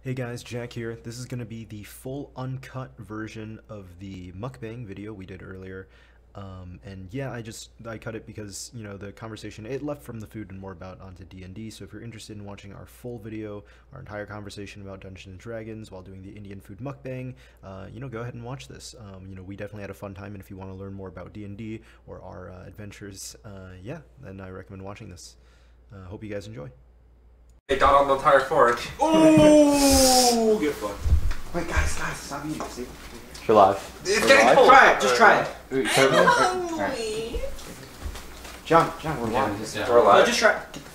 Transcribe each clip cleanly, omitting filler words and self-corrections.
Hey guys, Jack here. This is going to be the full uncut version of the mukbang video we did earlier. And yeah, I cut it because, you know, the conversation, it left from the food and more about onto DnD. So if you're interested in watching our full video, our entire conversation about Dungeons & Dragons while doing the Indian Food Mukbang, you know, go ahead and watch this. You know, we definitely had a fun time, and if you want to learn more about DnD or our adventures, yeah, then I recommend watching this. Hope you guys enjoy. It got on the entire fork. Ooh! Get fucked. Wait, guys, stop eating. See? You're live. It's getting cold. Try it, just try it. Wait, I'm hungry. John, we're live. Yeah. We're live. Just try it. Get the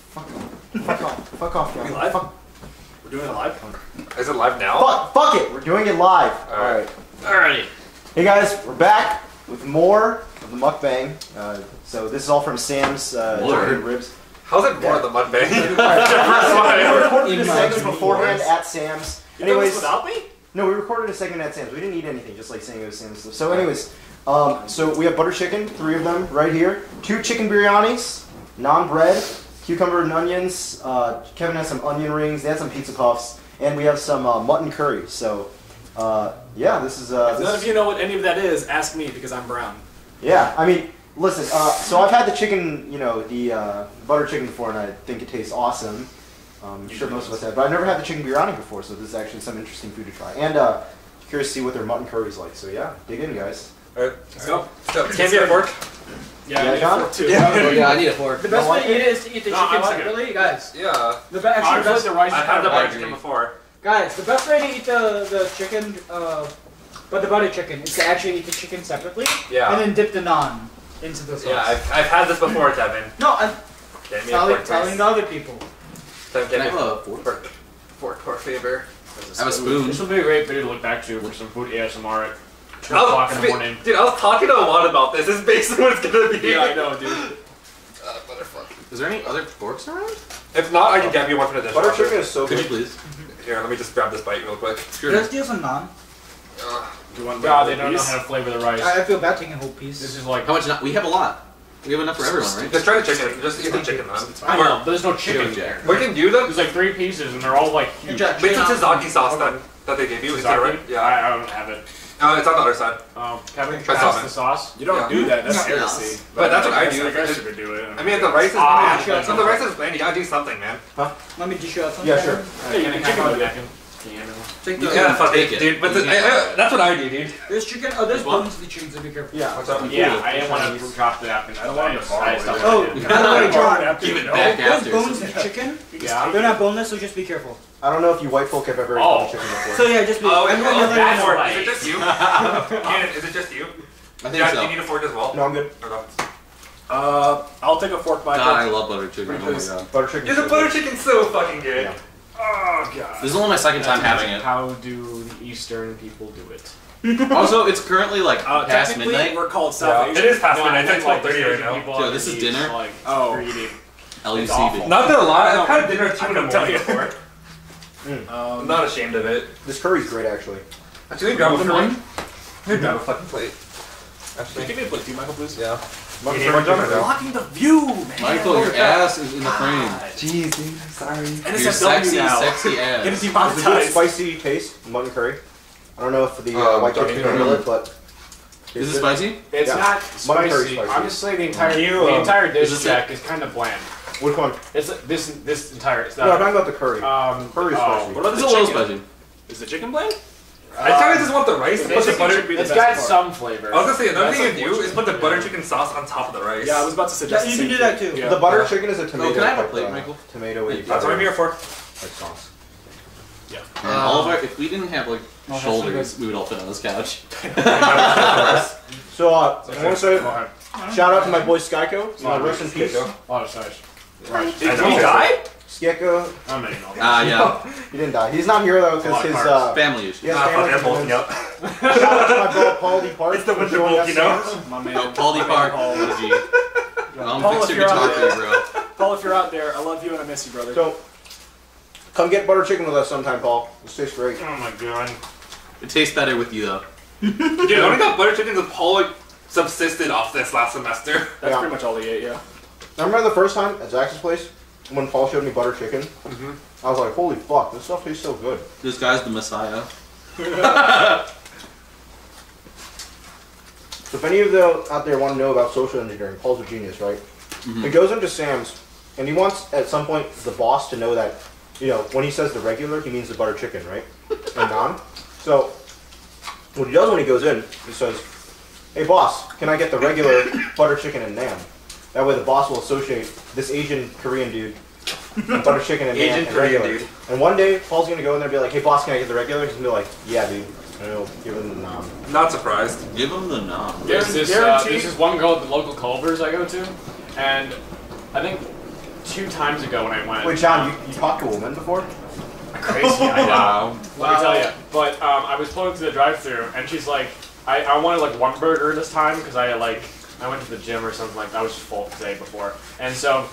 fuck off. Fuck off, John. We live? we're doing it live? Is it live now? Fuck it, we're doing it live. Alright. Alright. Hey guys, we're back with more of the mukbang. So this is all from Sam's chicken ribs. How's it more than mukbang? We recorded a segment beforehand at Sam's. Anyways, without me? no, we recorded a segment at Sam's. We didn't eat anything, just like saying it was Sam's stuff. So anyways, so we have butter chicken, 3 of them right here. 2 chicken biryanis, naan bread, cucumber and onions. Kevin has some onion rings. They had some pizza puffs, and we have some mutton curry. So yeah, this is. If none of you know what any of that is, ask me because I'm brown. Yeah, I mean, listen. So I've had the chicken, you know, the butter chicken before, and I think it tastes awesome. I'm sure most of us have, but I've never had the chicken biryani before, so this is actually some interesting food to try. And curious to see what their mutton curry is like. So yeah, dig in, guys. Alright, let's go. Can't be a fork. Yeah, Yeah, I need John? a fork too. Yeah, I need a fork. The best Don't way like to eat it is to eat the chicken separately, guys. Yeah. The best, the rice I've had the I butter agree. chicken before. guys, the best way to eat the chicken, but the butter chicken, is to actually eat the chicken separately, Yeah. and then dip the naan into the sauce. Yeah, I've had this before, Kevin. No, I'm Get me a telling fork, please. the other people. Get Can I me have a fork? fork favor. I have a spoon. This will be a great video to look back to for some food ASMR at 2 I o'clock in the was, morning. dude, I was talking to Awad about this. This is basically what it's gonna be. Yeah, I know, dude. Motherfucker. Is there any other forks around? If not, I can get you one from the dishwasher. Butter chicken is so Could you good. please? Here, let me just grab this bite real quick. Sure. Let's do some naan. Do you want God, they don't know how to flavor the rice. I feel bad taking a whole piece. This is like... How much? We have a lot. We have enough for everyone, right? Just try the chicken. Just eat the chicken, man. I know, but there's no chicken Jack. there. We can do them. There's like 3 pieces and they're all like huge. Jack, Wait, it's chicken a tzatziki sauce that they gave you. Is that right? Zaki? Yeah. I don't have it. It's on the other side. Kevin, Try pass something. the sauce. You don't Yeah. do that, that's No. heresy. But that's what I do. I guess you could do it. I mean, if the rice is Ah, bland, so the rice is bland, you gotta do something, man. Let me dish you out some. Yeah, sure. Hey, you can chicken with it. Take You the, can fuck take it, it. dude. But You can. that's what I do, dude. there's chicken. Oh, there's Which one? bones to the chicken, so be careful. Yeah. What's up? Yeah, I didn't want to drop the napkin. I wanted to borrow it. Oh, by the way, John, Give it back there's after. bones in chicken. Yeah. They're not boneless, so just be careful. I don't know if you white folk have ever Oh. eaten chicken before. So yeah, just be. Oh, everyone oh, knows that's more. right. Is it just you? Ian, is it just you? I think Yeah, do so. you need a fork as well? No, I'm good. Okay. I'll take a fork by God, I love butter chicken. Oh my god. Butter chicken. Dude, the butter chicken's so fucking good. Yeah. Oh god. This is only my second time having it. How do the Eastern people do it? Also, it's currently like past technically, midnight. we're called South It Asian. is past midnight. It's I like meant, 12:30 right now. people Yo, on this the is East, dinner? Like, Oh. greedy. LUC. awful. baby. Not gonna lie, I've had dinner at 2 in the I'm gonna morning tell you. before. I'm not ashamed of it. This curry's great, actually. Actually, grab a Good plate. one. Grab a fucking plate. Can you Actually, give me a plate too, Michael, please? yeah. Mutton You need curry more chicken, dinner, Blocking the view, man. Michael, your ass is in the frame. Jeez, dude, I'm sorry. Your NSFW sexy, now. sexy Get ass. it It's a good demonetized. spicy taste, mutton curry. I don't know if the white don't chicken even can handle it, but... Is it spicy? It's Yeah. not Mutton curry spicy. spicy. Honestly, the entire You, dish is this Jack is kind of bland. Which one? It's this entire. It's No, I'm not. talking about the curry. Curry's spicy. What about It's the a little chicken? spicy. Is the chicken bland? I kind of just want the rice and put the butter. It's got some flavor. I was gonna say another That's thing you do is put the butter chicken sauce on top of the rice. Yeah, I was about to Yeah, suggest you the can same do that thing. too. Yeah. The butter chicken is a tomato. can I have a type, plate, Michael? Tomato with That's why I'm here for. like sauce. And all of our, if we didn't have like shoulders, we would all fit on this couch. So, I want to say, Go ahead. shout out to my boy Skyko. Rest in peace. Oh, sorry. Did he die? Skyko, I'm not even know. Yeah. he didn't die. He's not here though because his Family issues. he has Ah, fuck, family I'm bulking commitments. up. Shout out to my bro Paul D. Park. It's the for winter joining bulk, us you know? Sam's. My man. Yo, Paul D. Park. What a G. I'm Paul, fix if your you're out guitar for you, bro. Paul, if you're out there, I love you and I miss you, brother. So, come get butter chicken with us sometime, Paul. This tastes great. Oh my god. It tastes better with you though. Dude, I only got butter chicken because Paul like subsisted off this last semester. That's Yeah. pretty much all he ate, yeah. I remember the first time at Zach's place when Paul showed me butter chicken. I was like, holy fuck, this stuff tastes so good. This guy's the Messiah. So if any of you out there want to know about social engineering, Paul's a genius, right? He goes into Sam's, and he wants, at some point, the boss to know that, you know, when he says the regular, he means the butter chicken, right? And naan. So, what he does when he goes in, he says, hey boss, can I get the regular butter chicken and naan? That way the boss will associate this Asian Korean dude with butter chicken and naan Asian and Korean regular. dude. And one day, Paul's going to go in there and be like, hey boss, can I get the regular? He's going to be like, yeah dude. And he'll give him the naan. Not surprised. Give him the naan. There's this one girl at the local Culver's I go to, and I think 2 times ago when I went. Wait, John, you talked to a woman before? Crazy, I know. Wow. Let me tell you. But I was pulling through the drive-thru, and she's like, I wanted like 1 burger this time because I went to the gym or something like that. I was just full the day before, and so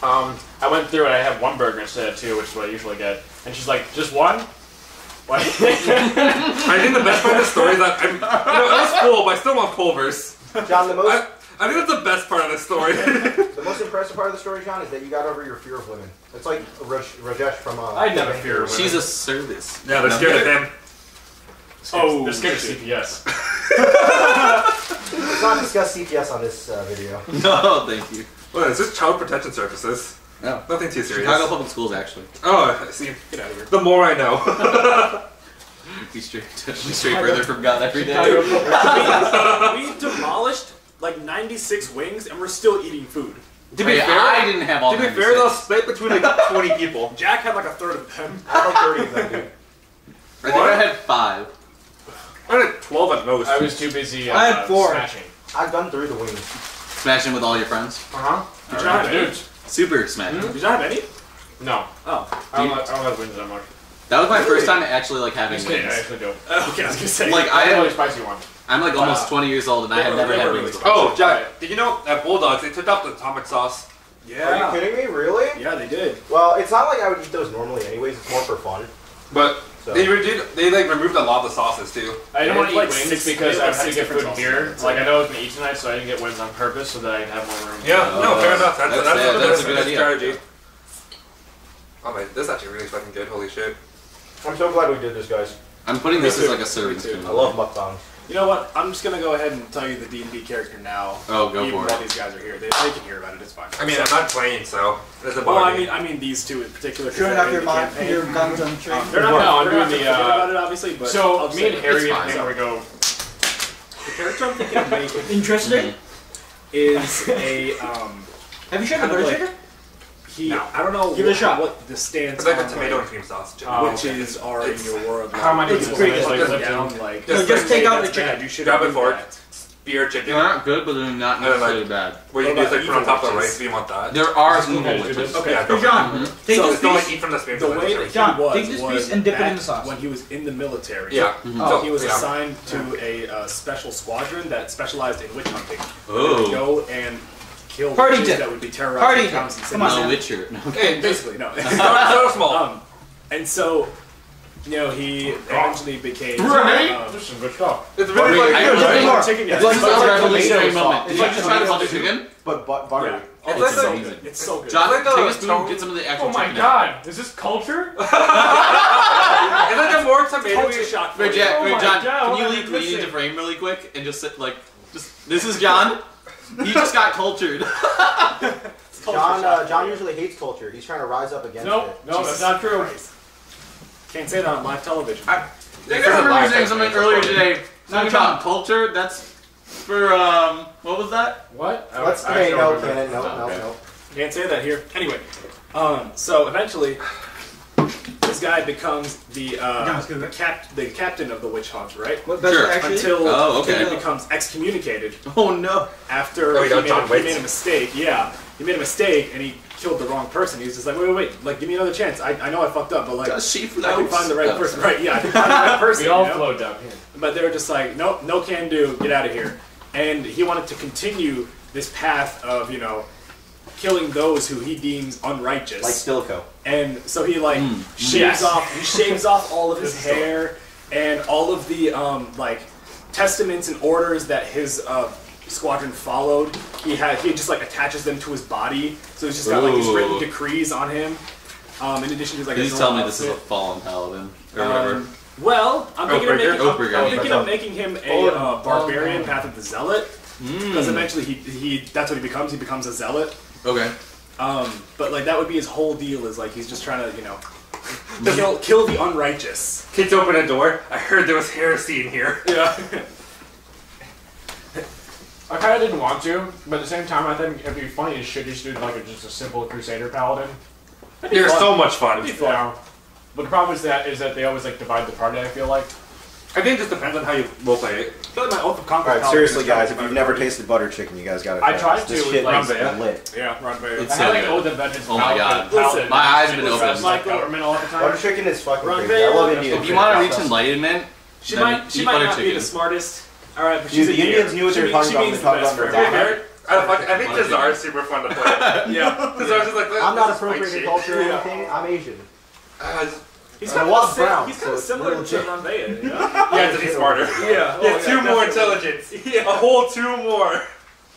I went through and I had 1 burger instead of 2, which is what I usually get. And she's like, just 1? What? I think the best part of the story is that it was full, but I still want Culver's. John, the most... I think that's the best part of the story. The most impressive part of the story, John, is that you got over your fear of women. It's like Rajesh from... I never fear women. She's a service. Yeah, they're scared of him. Oh, they're scared of CPS. Let's not discuss CPS on this video. No, thank you. What is this? Child Protection Services. No. Nothing too serious. Chicago Public Schools, actually. Oh, I see. Get out of here. The more I know. We stray further from God every day. We demolished like 96 wings and we're still eating food. To be fair, I didn't have all to be 96. fair, they'll split between like 20 people. Jack had like a third of them. I have 30 of them, dude. I think I had 5. I had 12 at most. I was too busy I had 4. smashing. I've done through the wings. Smashing with all your friends. Did you not have any? Dude. Super smashing. Did you not have any? No. Oh. I don't have wings that much. That was my first time actually like having Just kidding, I wings. actually do. Okay, I was gonna say. Like I had a really I spicy one. I'm like almost 20 years old and I had never had wings before. Oh, Jack, did you know at Bulldogs they took out the atomic sauce? Yeah. Are you kidding me? Really? Yeah, they did. Well, it's not like I would eat those normally anyways. It's more for fun. But So. they like removed a lot of the sauces too. I didn't want to eat like wings 6 because I like had to 6 get food different here. sauces. Like I know I was gonna eat tonight, so I didn't get wings on purpose so that I could have more room. Yeah, no, fair enough. That's a good idea. strategy. Oh man, this is actually really fucking good. Holy shit. I'm so glad we did this, guys. I'm putting this Me as too. like a serving Me too. spoon. I love mukbangs. You know what? I'm just gonna go ahead and tell you the D&D character now. Oh, go even for while it. these guys are here. They can hear about it. It's fine. I mean, I'm not playing, so it doesn't Well, bother me. I mean these two in particular. 'cause Showing they're off in your the mind, campaign. your guns on train. They're not. No, I'm they're not doing gonna the, forget about it, obviously. But So I'll me say and it. Harry It's and fine. we go. The character I'm thinking of making Interesting. is a Have you tried the kind of butter like- chicken? I don't know Give it a shot. what the stance It's like a on, tomato like, and cream sauce. Oh, witches are in your world. How am I It's doing pretty this? good. Like, Just down, like No, just take out the that's chicken. bad. You should Grab do it for it. that. Spear chicken. They're not good, but they're not they're necessarily like- bad. Where you What can just about like put on top of the evil rice witches? if you want that. There are Just go evil ahead and do witches. this. Okay. Yeah, go Hey, for it. John, take So this don't piece. like eat from the spear. The way that he John, was take this was piece and dip it in back the sauce. when he was in the military. Yeah. Oh. He was Yeah. assigned to a special squadron that specialized in witch hunting. Oh. They would go and kill Party witches tip. that would be Party terrorizing tip. towns and Come on, cities. No man. Witcher. No. Hey, Basically, no. start small. And so, you know, he eventually became. Right? There's some good stuff. It's really Wait, like I Here, don't dip it know. more. Chicken, yeah. It's like It's a tomato revolutionary sauce. moment. Did It's you like just try to tomato butter soup. chicken? But buttery. Yeah. It's It's like so amazing. good. It's so good. John, It's like take a a spoon, tone- get some of the actual Oh my chicken out. god, is this culture? It's like a more Culture tomato-y. shock. for Wait, you. Jack, Oh wait, my John, God, can what you am I leave? We need missing? to frame really quick and just sit like, this is John. He just got cultured. It's culture John, shock. John usually hates culture. He's trying to rise up against Nope, it. no, that's not true. Can't say that on live television. I remember you saying something earlier today. Something about culture. That's for what was that? What? Let's I hey, don't no, remember. Cannon, no, no, Okay. no. Can't say that here. Anyway, so eventually, this guy becomes the captain of the witch hunt, right? What best Sure. actually? Oh, okay. he becomes excommunicated Oh no. after Oh, he, you know, made John he Wick. made a mistake. Yeah, he made a mistake and he killed the wrong person. He was just like, wait, like give me another chance. I know I fucked up, but like Does she I can floats? find the right Oh, person. sorry. Right? Yeah, I can find the right person. We all you know? flowed down here. But they were just like, nope, no can do, get out of here. And he wanted to continue this path of, you know, killing those who he deems unrighteous. Like Stilico. And so he like Yes. shaves off all of his hair and all of the like testaments and orders that his squadron followed. He just like attaches them to his body. So he's just got like these written Ooh. decrees on him. In addition to like. Please tell me this is a fallen paladin or whatever. Well, I'm thinking Oathbreaker. of making him a barbarian, Path of the Zealot. Because eventually he that's what he becomes. He becomes a zealot. Okay. But like that would be his whole deal. Is like he's just trying to kill the unrighteous. Kids open a door. I heard there was heresy in here. Yeah. I kind of didn't want to, but at the same time, I think it'd be funny as shit just do like just a simple Crusader Paladin. They're so much fun. Yeah. But the problem is that they always like divide the party. I feel like. I think it just depends on how you roleplay it. I feel like my Oath of Conquer. Alright, seriously, guys, if you've never tasted butter chicken, you guys gotta try I tried this. to, This shit like, is lit. Yeah, Ron Bayer. It's I had like so Oath good. of Vengeance. Oh my God. Listen, My eyes have been Like opened. government all the time. Butter chicken is fucking Run, crazy. I love baby. Indian If food. you want to reach enlightenment, She then might eat not butter be chicken. the smartest. All right, but Dude, she's the Indians knew what they were talking about when they talked about their Very I think Jazar is super fun to play. Yeah. Jazar's just like, I'm not this is my appropriating shit. culture or anything. I'm Asian. He's I kind was of brown, he's so kind of it's similar real to legit. Ron Bayer. Yeah. Yeah, to be smarter. Yeah. He has 2 more intelligence. Yeah. A whole 2 more.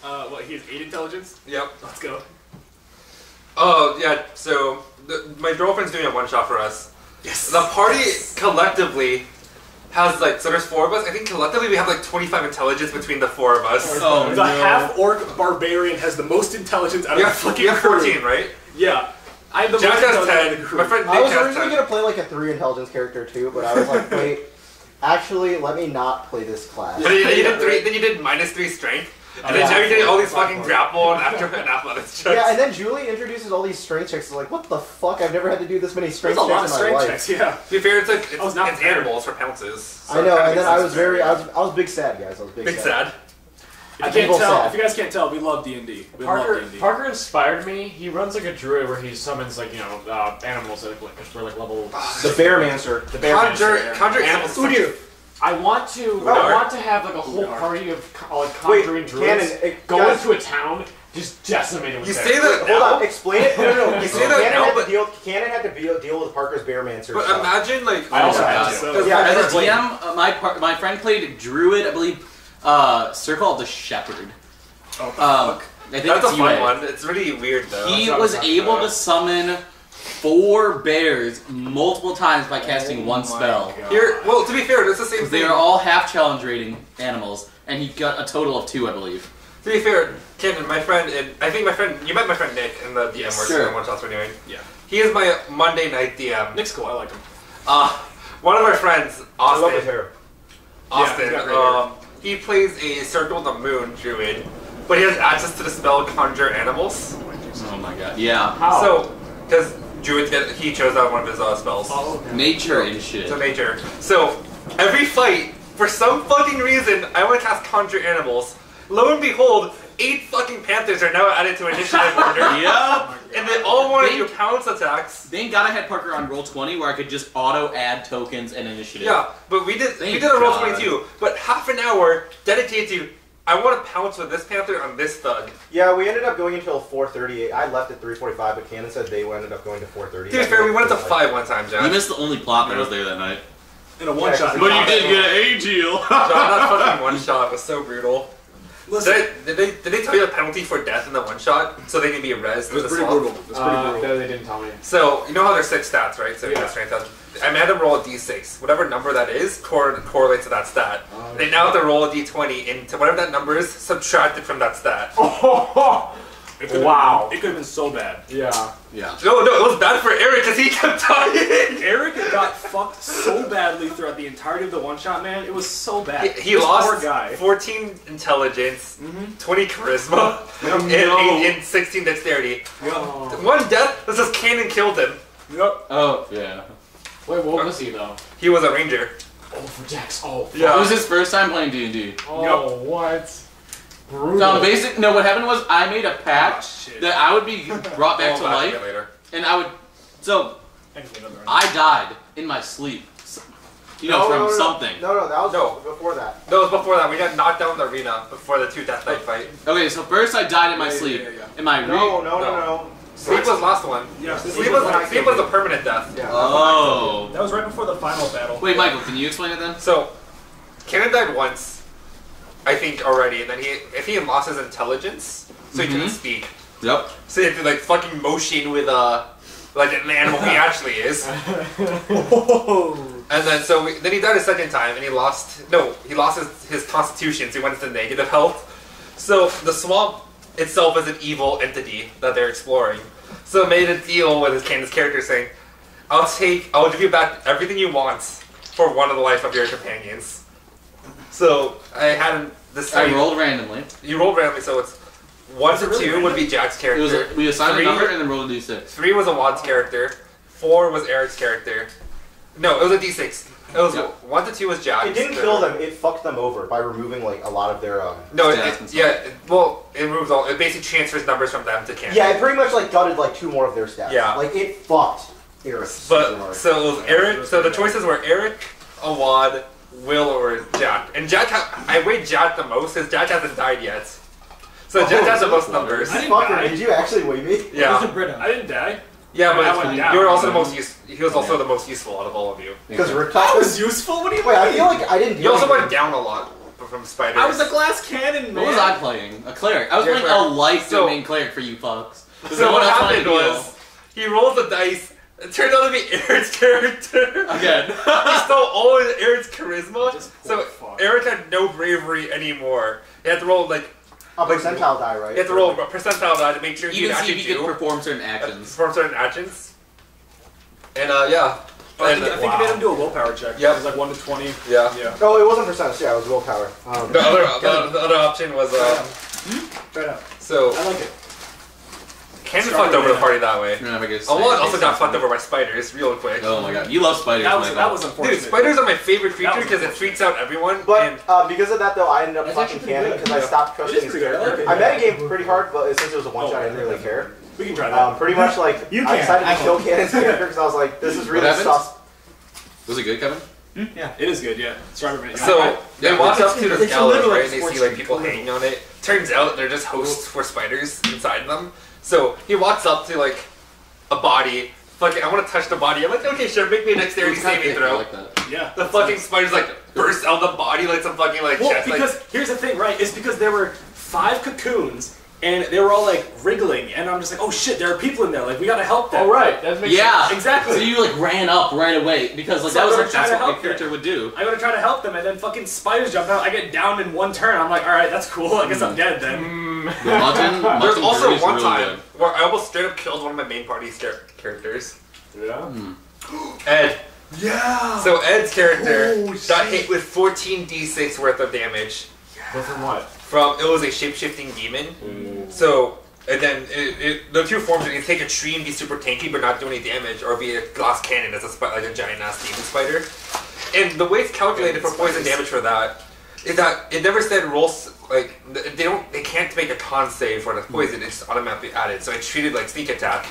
What? He has 8 intelligence. Yep. Let's go. Oh, yeah, so my girlfriend's doing a one-shot for us. Yes. The party collectively has like, so there's 4 of us. I think collectively we have like 25 intelligence between the 4 of us. Oh, The half-orc barbarian has the most intelligence out of You the have, fucking you have crew. 14, right? Yeah. I have the Jack most has intelligence out 10. of the crew. My friend I Nick was has originally 10. gonna play like a 3 intelligence character too, but I was like, wait, actually, let me not play this class. But then you did 3, then you did -3 strength. And then now you're getting all these fucking grapple and after and athletics checks. Yeah, and then Julie introduces all these strength checks. It's like, what the fuck? I've never had to do this many strength There's a lot of checks in my strength life. checks, yeah. To be fair, it's like, I was not it's prepared. animals for pounces. I know, it and then kinda I makes was sense. I was big sad, guys. I was big sad. If you guys can't tell, we love D&D. We love D&D. Parker inspired me. He runs like a druid where he summons like animals that like for like level. The Bearmancer. The bear Conjure animals. Udir. I want to have like a whole party of like conjuring druids go guys. into a town, just decimate it with You bears. say that Hold now, on, explain it. No. You say that now, but Cannon had to deal with Parker's Bearmancer. but stuff. imagine like I also Oh my had God. to. So, Yeah, As a Everblade. DM, my friend played Druid, I believe, Circle of the Shepherd. oh, I think that's it's a fun UA. one. It's really weird though. He That's was not able bad. to summon 4 bears multiple times by casting one spell. Here, well, to be fair, it's the same They thing. are all half challenge rating animals, and he got a total of 2, I believe. To be fair, Ken, my friend, and I think you met my friend Nick in the DM work Sure. one shots we're doing. Yeah. He is my Monday night DM. Nick's cool. I like him. One of our friends, I love his Austin. hair. Austin, he's got great hair. he plays a Circle of the Moon druid, but he has access to the spell Conjure Animals. Oh my god. Yeah. How? So, because druids he chose out one of his spells. Oh, okay. Nature and shit. So nature. So every fight, for some fucking reason, I want to cast Conjure Animals. Lo and behold, 8 fucking panthers are now added to initiative order, Yep. and they all want to do pounce attacks. Thank God I had Parker on roll 20 where I could just auto add tokens and initiative. Yeah, but we did Thank a roll God. 22, but half an hour dedicated to I want to pounce with this panther on this thug. Yeah, we ended up going until 4:38. I left at 3:45, but Cannon said they ended up going to 4:30. To be fair, we went up to 5 one time, John. You missed the only plot that was there that night. In a one-shot. But you did get an A-Geo. John, that fucking one shot was so brutal. Listen, Did they tell you the penalty for death in the one shot? So they can be rezzed it was with a pretty swamp? brutal. It was pretty brutal. No, they didn't tell me. So, you know how there's 6 stats, right? So you Yeah. have strength stats. I had to roll a d6. Whatever number that is correlates to that stat. They now have to roll a d20 into whatever that number is, subtracted from that stat. It could've Wow. been- It could have been so bad. Yeah. Yeah. No, it was bad for Eric because he kept dying. Eric got fucked so badly throughout the entirety of the one-shot, man. It was so bad. He This lost poor guy. 14 intelligence, 20 charisma, and, and 16 dexterity. Oh. One death, this is Cannon killed him. Yep. Oh, yeah. Wait, what was he though? He was a ranger. Oh, for Dex. Oh. Yeah. It was his first time playing D&D. Oh, what? Brutal. So what happened was I made a pact shit. that I would be brought back to We'll life, it later. and I would, so I died in my sleep, from something. No, that was No. before that. No, it was before that. We got knocked down in the arena before the 2 death knight fight. Okay, so first I died in my sleep. In my No. Sleep was last one. Yeah. Sleep was a permanent death. Yeah. Oh. That was right before the final battle. Wait, Michael, can you explain it then? So, Cannon died once, I think, already, and then if he lost his intelligence, so he couldn't speak. Yep. So he had to like fucking motion with like an animal he actually is. And then then he died a second time, and he lost his constitution, so he went into negative health. So the swamp itself is an evil entity that they're exploring. So made a deal with his character saying, I'll give you back everything you want for one of the life of your companions. So I had this. I rolled randomly. You rolled randomly, so it's 1 to 2 would be Jack's character. We assigned a number and then rolled a d6. 3 was Awad's character. 4 was Eric's character. No, it was a d6. It was 1 to 2 was Jack's. It didn't kill them. It fucked them over by removing like a lot of their. No, it removes all. It basically transfers numbers from them to Cameron. Yeah, it pretty much like gutted like 2 more of their stats. Yeah, like it fucked Eric. But so it was Eric. So the choices were Eric, Awad, Will, or Jack. And Jack, I weighed Jack the most because Jack hasn't died yet. So Jack has the most numbers. I didn't Fucker, die. did you actually weigh me? Yeah. I didn't die. Yeah, but I went down. you were also the most he was also the most useful out of all of you. Because Rick I was useful? What do you Wait, I mean? feel like I didn't do You also anything. went down a lot from spiders. I was a glass cannon, man. What was I playing? A cleric. I was You're playing a cleric. life So- domain cleric for you fucks. So what happened was, he rolled the dice, it turned out to be Eric's character. Again. He stole all of Eric's charisma, Just so poor fuck. Eric had no bravery anymore. He had to roll a percentile die, right? You have to roll a percentile die to make sure You you can see actually if you can do perform certain actions. perform certain actions. And yeah. I think you made him do a willpower check. Yep. It was like 1 to 20. Yeah. Yeah. Oh, it wasn't percentage. Yeah, it was willpower. The other option was Try it out. so I like it. Cannon fucked over the party that way. Awad also got fucked over by spiders real quick. Oh my god, you love spiders. That was Dude, unfortunate. spiders are my favorite creature That was because it freaks out everyone. But and because of that, though, I ended up That's fucking actually pretty Cannon good. because I stopped It trusting is his pretty good. I character. like I it. metagame pretty hard, but since it was a one shot, I didn't really care. We can try that. Pretty much like You I can. decided I to kill won't. Cannon's character because I was like, this is really happened? sus. Was it good, Kevin? It is good, yeah. Strawberry banana. So they walk up to this it's a gallows, little right, and they sports see like drink, people a little. hanging on it. Turns out they're just hosts for spiders inside them. So he walks up to like a body. Fucking, I want to touch the body. I'm like, okay, sure, make me a dexterity saving I throw. like that. Yeah. The fucking spiders like burst out the body like some fucking like Well, chest. because here's the thing, right? It's because there were 5 cocoons and they were all like wriggling, and I'm just like, oh shit, there are people in there. Like we gotta help them. Oh right, that makes Yeah, sense. Exactly. So you like ran up right away because like So that was I'm like trying that's to what help your character would do. I gotta try to help them, and then fucking spiders jump out. I get downed in 1 turn. I'm like, all right, that's cool. I guess I'm dead then. The mutton There's also curry is one really time good. where I almost straight up killed one of my main party characters. Yeah. Ed. Yeah. So Ed's character Oh, got shit. hit with 14d6 worth of damage. But from what? It was a shape-shifting demon. So, and then the two forms are you take a tree and be super tanky but not do any damage, or be a glass cannon as like a giant ass demon spider. And the way it's calculated for poison damage for that is that it never said rolls like they can't make a con save for the poison. It's automatically added. So it's treated like sneak attack,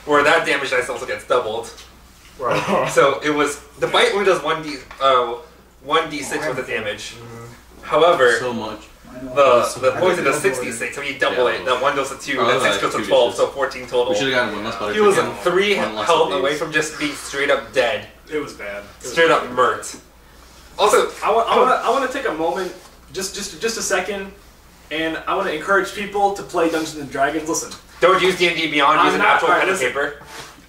where that damage dice also gets doubled. Right. So it was the bite only does 1d6 worth of damage. However, So much. the poison does 66, so you double Yeah, it. That 1 goes to 2, Oh, that 6 that's goes to 2 12, dishes. so 14 total. We should have gotten one less butter He was chicken. 3 One less health of away these. from just being straight up dead. It was bad. Straight up murked. Also, I want to take a moment, just a second, and I want to encourage people to play Dungeons and Dragons. Listen, don't use D&D Beyond, I'm use an not- actual alright, pen and listen. paper.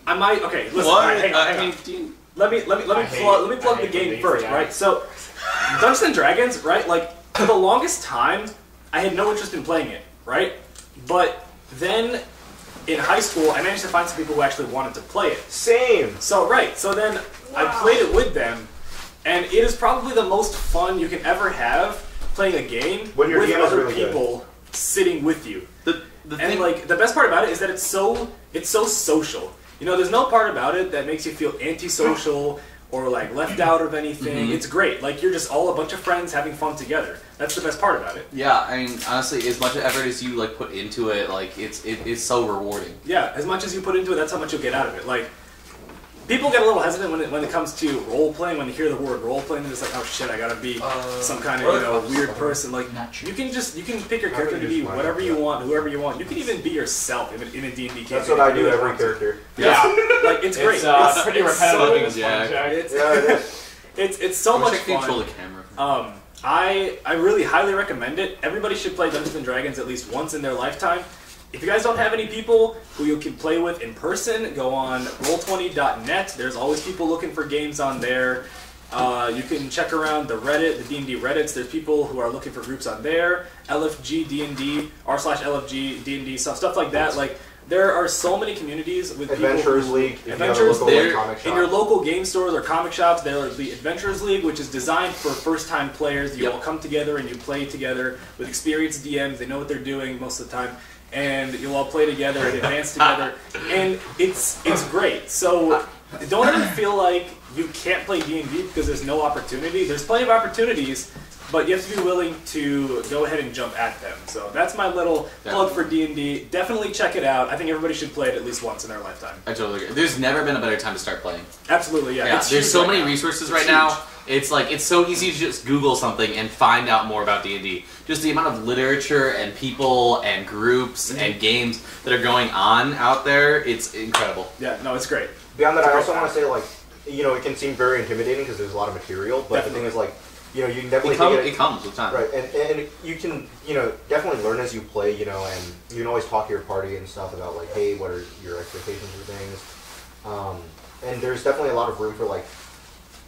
I might. Okay, listen. What? Alright, hang on, hang on. Let me plug the game first, right? So, Dungeons and Dragons, right? Like for the longest time, I had no interest in playing it, right? But then in high school, I managed to find some people who actually wanted to play it. Same. So then I played it with them, and it is probably the most fun you can ever have playing a game When your with game is other really good. people sitting with you. The And thing, like the best part about it is that it's so social. You know, there's no part about it that makes you feel antisocial or like left out of anything. It's great. Like you're just all a bunch of friends having fun together. That's the best part about it. yeah, I mean, honestly, as much effort as you like put into it, like it's so rewarding. Yeah, as much as you put into it, that's how much you'll get out of it. Like people get a little hesitant when it comes to role playing. When they hear the word role playing, they're just like, oh shit, I gotta be some kind of weird person. Like you can pick your character to be whatever you want, whoever you want. You can even be yourself in a D&D campaign. That's what I do every character. Yeah, like it's great. It's pretty it's repetitive. so- Yeah. It's so I wish I much could control the fun. camera. I really highly recommend it. Everybody should play Dungeons and Dragons at least once in their lifetime. if you guys don't have any people who you can play with in person, go on roll20.net. There's always people looking for games on there. You can check around the Reddit, the DnD Reddits. There's people who are looking for groups on there. LFG DnD, r/LFG DnD, stuff like that. Like, there are so many communities with Adventurers people League, Adventurers League, in your local game stores or comic shops. There's the Adventurers League, which is designed for first-time players. You all come together and you play together with experienced DMs. They know what they're doing most of the time, and you'll all play together and advance together, and it's great. So don't ever feel like you can't play D&D because there's no opportunity. There's plenty of opportunities, but you have to be willing to go ahead and jump at them. So that's my little plug for D&D. Definitely check it out. I think everybody should play it at least once in their lifetime. I totally agree. There's never been a better time to start playing. Absolutely, yeah. There's so many resources right now. It's like, it's so easy to just Google something and find out more about D&D. Just the amount of literature and people and groups and games that are going on out there, it's incredible. Yeah, no, it's great. Beyond that, I also want to say, like, you know, it can seem very intimidating because there's a lot of material, but the thing is, like, you know, you can definitely it comes with time. Right, and you can, you know, definitely learn as you play, you know, and you can always talk to your party and stuff about, like, hey, what are your expectations for things? And there's definitely a lot of room for, like,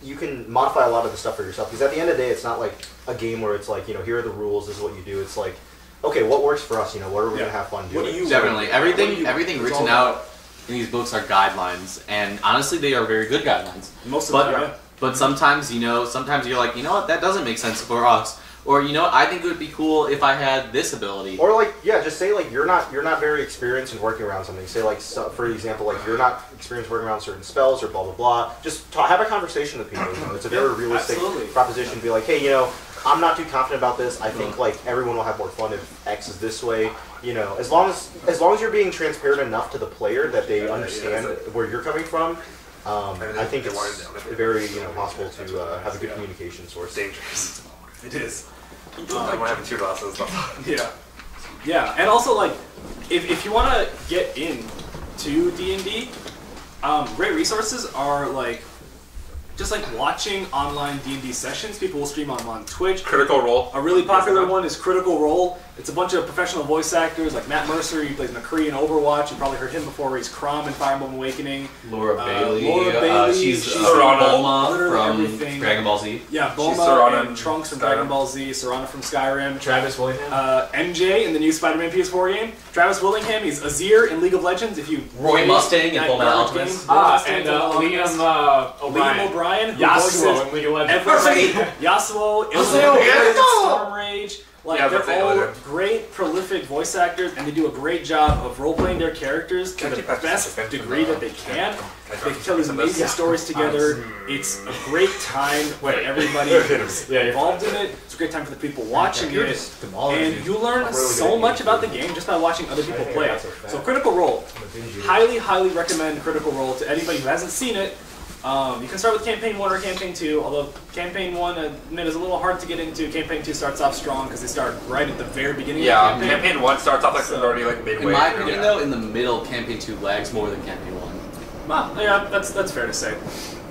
you can modify a lot of the stuff for yourself, because at the end of the day, it's not like a game where it's like, you know, here are the rules, this is what you do. It's like, okay, what works for us, you know, what are we going to have fun doing? Definitely. Everything written out in these books are guidelines, and honestly, they are very good guidelines. Most of the time, yeah. But sometimes, you know, sometimes you're like, you know what, that doesn't make sense for us. Or, you know what, I think it would be cool if I had this ability. Or, like, yeah, just say, like, you're not very experienced in working around something. Say, like, for example, like, you're not experienced working around certain spells or blah, blah, blah. Just have a conversation with people, you know. It's a very realistic proposition. Be like, hey, you know, I'm not too confident about this. I think, like, everyone will have more fun if X is this way. You know, as long as you're being transparent enough to the player that they understand where you're coming from, I think it's very, you know, possible to have a good communication source. Dangerous. It is. I'm having 2 glasses. Yeah. Yeah, and also, like, if you want to get into D&D, great resources are, like, just like watching online D&D sessions. People will stream on Twitch. Critical Role. A really popular one is Critical Role. It's a bunch of professional voice actors like Matt Mercer. He plays McCree in Overwatch. You probably heard him before. He's Crom in Fire Emblem Awakening. Laura Bailey. She's Bulma from everything. Dragon Ball Z. Yeah, Bulma and Trunks from Dragon Ball Z. Serana from Skyrim. Travis Willingham. MJ in the new Spider-Man PS4 game. Travis Willingham. He's Azir in League of Legends. If you Roy Mustang in Full Metal Alchemist. And Liam O'Brien. Yasuo in League of Legends. Yasuo, Storm Rage. Like, they're all great, prolific voice actors, and they do a great job of role-playing their charers to the best degree that they can. They can tell these amazing stories together. It's a great time for everybody who's involved in it. It's a great time for the people watching it. And you learn so much about the game just by watching other people play it. So Critical Role. Highly, highly recommend Critical Role to anybody who hasn't seen it. You can start with Campaign 1 or Campaign 2, although Campaign 1 is a little hard to get into. Campaign 2 starts off strong because they start right at the very beginning of the campaign. Campaign 1 starts off like already like midway. In my opinion, though, in the middle, Campaign 2 lags more than Campaign 1. Well, yeah, that's fair to say.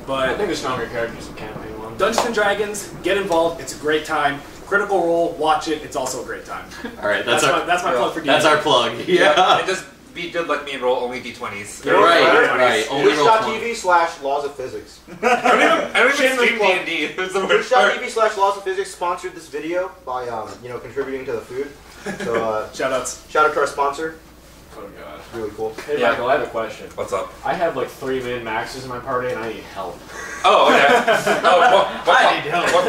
But I think the stronger characters in Campaign 1. Dungeons and Dragons, get involved. It's a great time. Critical Role, watch it. It's also a great time. All right, that's my plug for D&D. That's our plug. Yeah. And just be good like me and roll only D20s. Right. Twitch.tv/laws of physics. I don't even stream D&D. Twitch.tv/laws of physics sponsored this video by you know, contributing to the food. So shout out to our sponsor. Oh god. Really cool. Hey Michael, I have a question. What's up? I have like 3 min-maxes in my party and I need help. Oh, okay.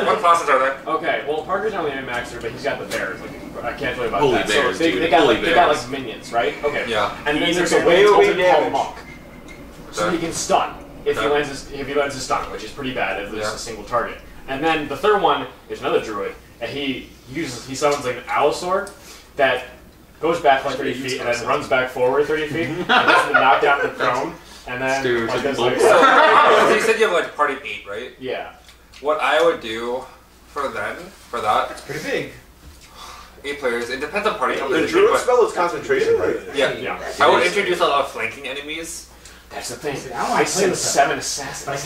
What classes are there? Okay, well Parker's not the min-maxer, but he's got the bears. Like, I can't tell you about Holy that. bears, so they, dude. they got Holy like they got bears. like minions, right? Okay. Yeah. And then there's These a are way AOE called damage. Monk. So he can stun if he lands a stun, which is pretty bad if there's a single target. And then the third one is another druid, and he summons like an Allosaur that goes back like 30 feet and then runs back forward 30 feet, and that's to knock down the throne. And then like, there's, like, So you said you have like party of 8, right? yeah. What I would do for that, It's pretty big. 8 players. It depends on party. The druid spell is concentration, right? Yeah. I would introduce a lot of flanking enemies. That's the thing. I play with 7 assassins.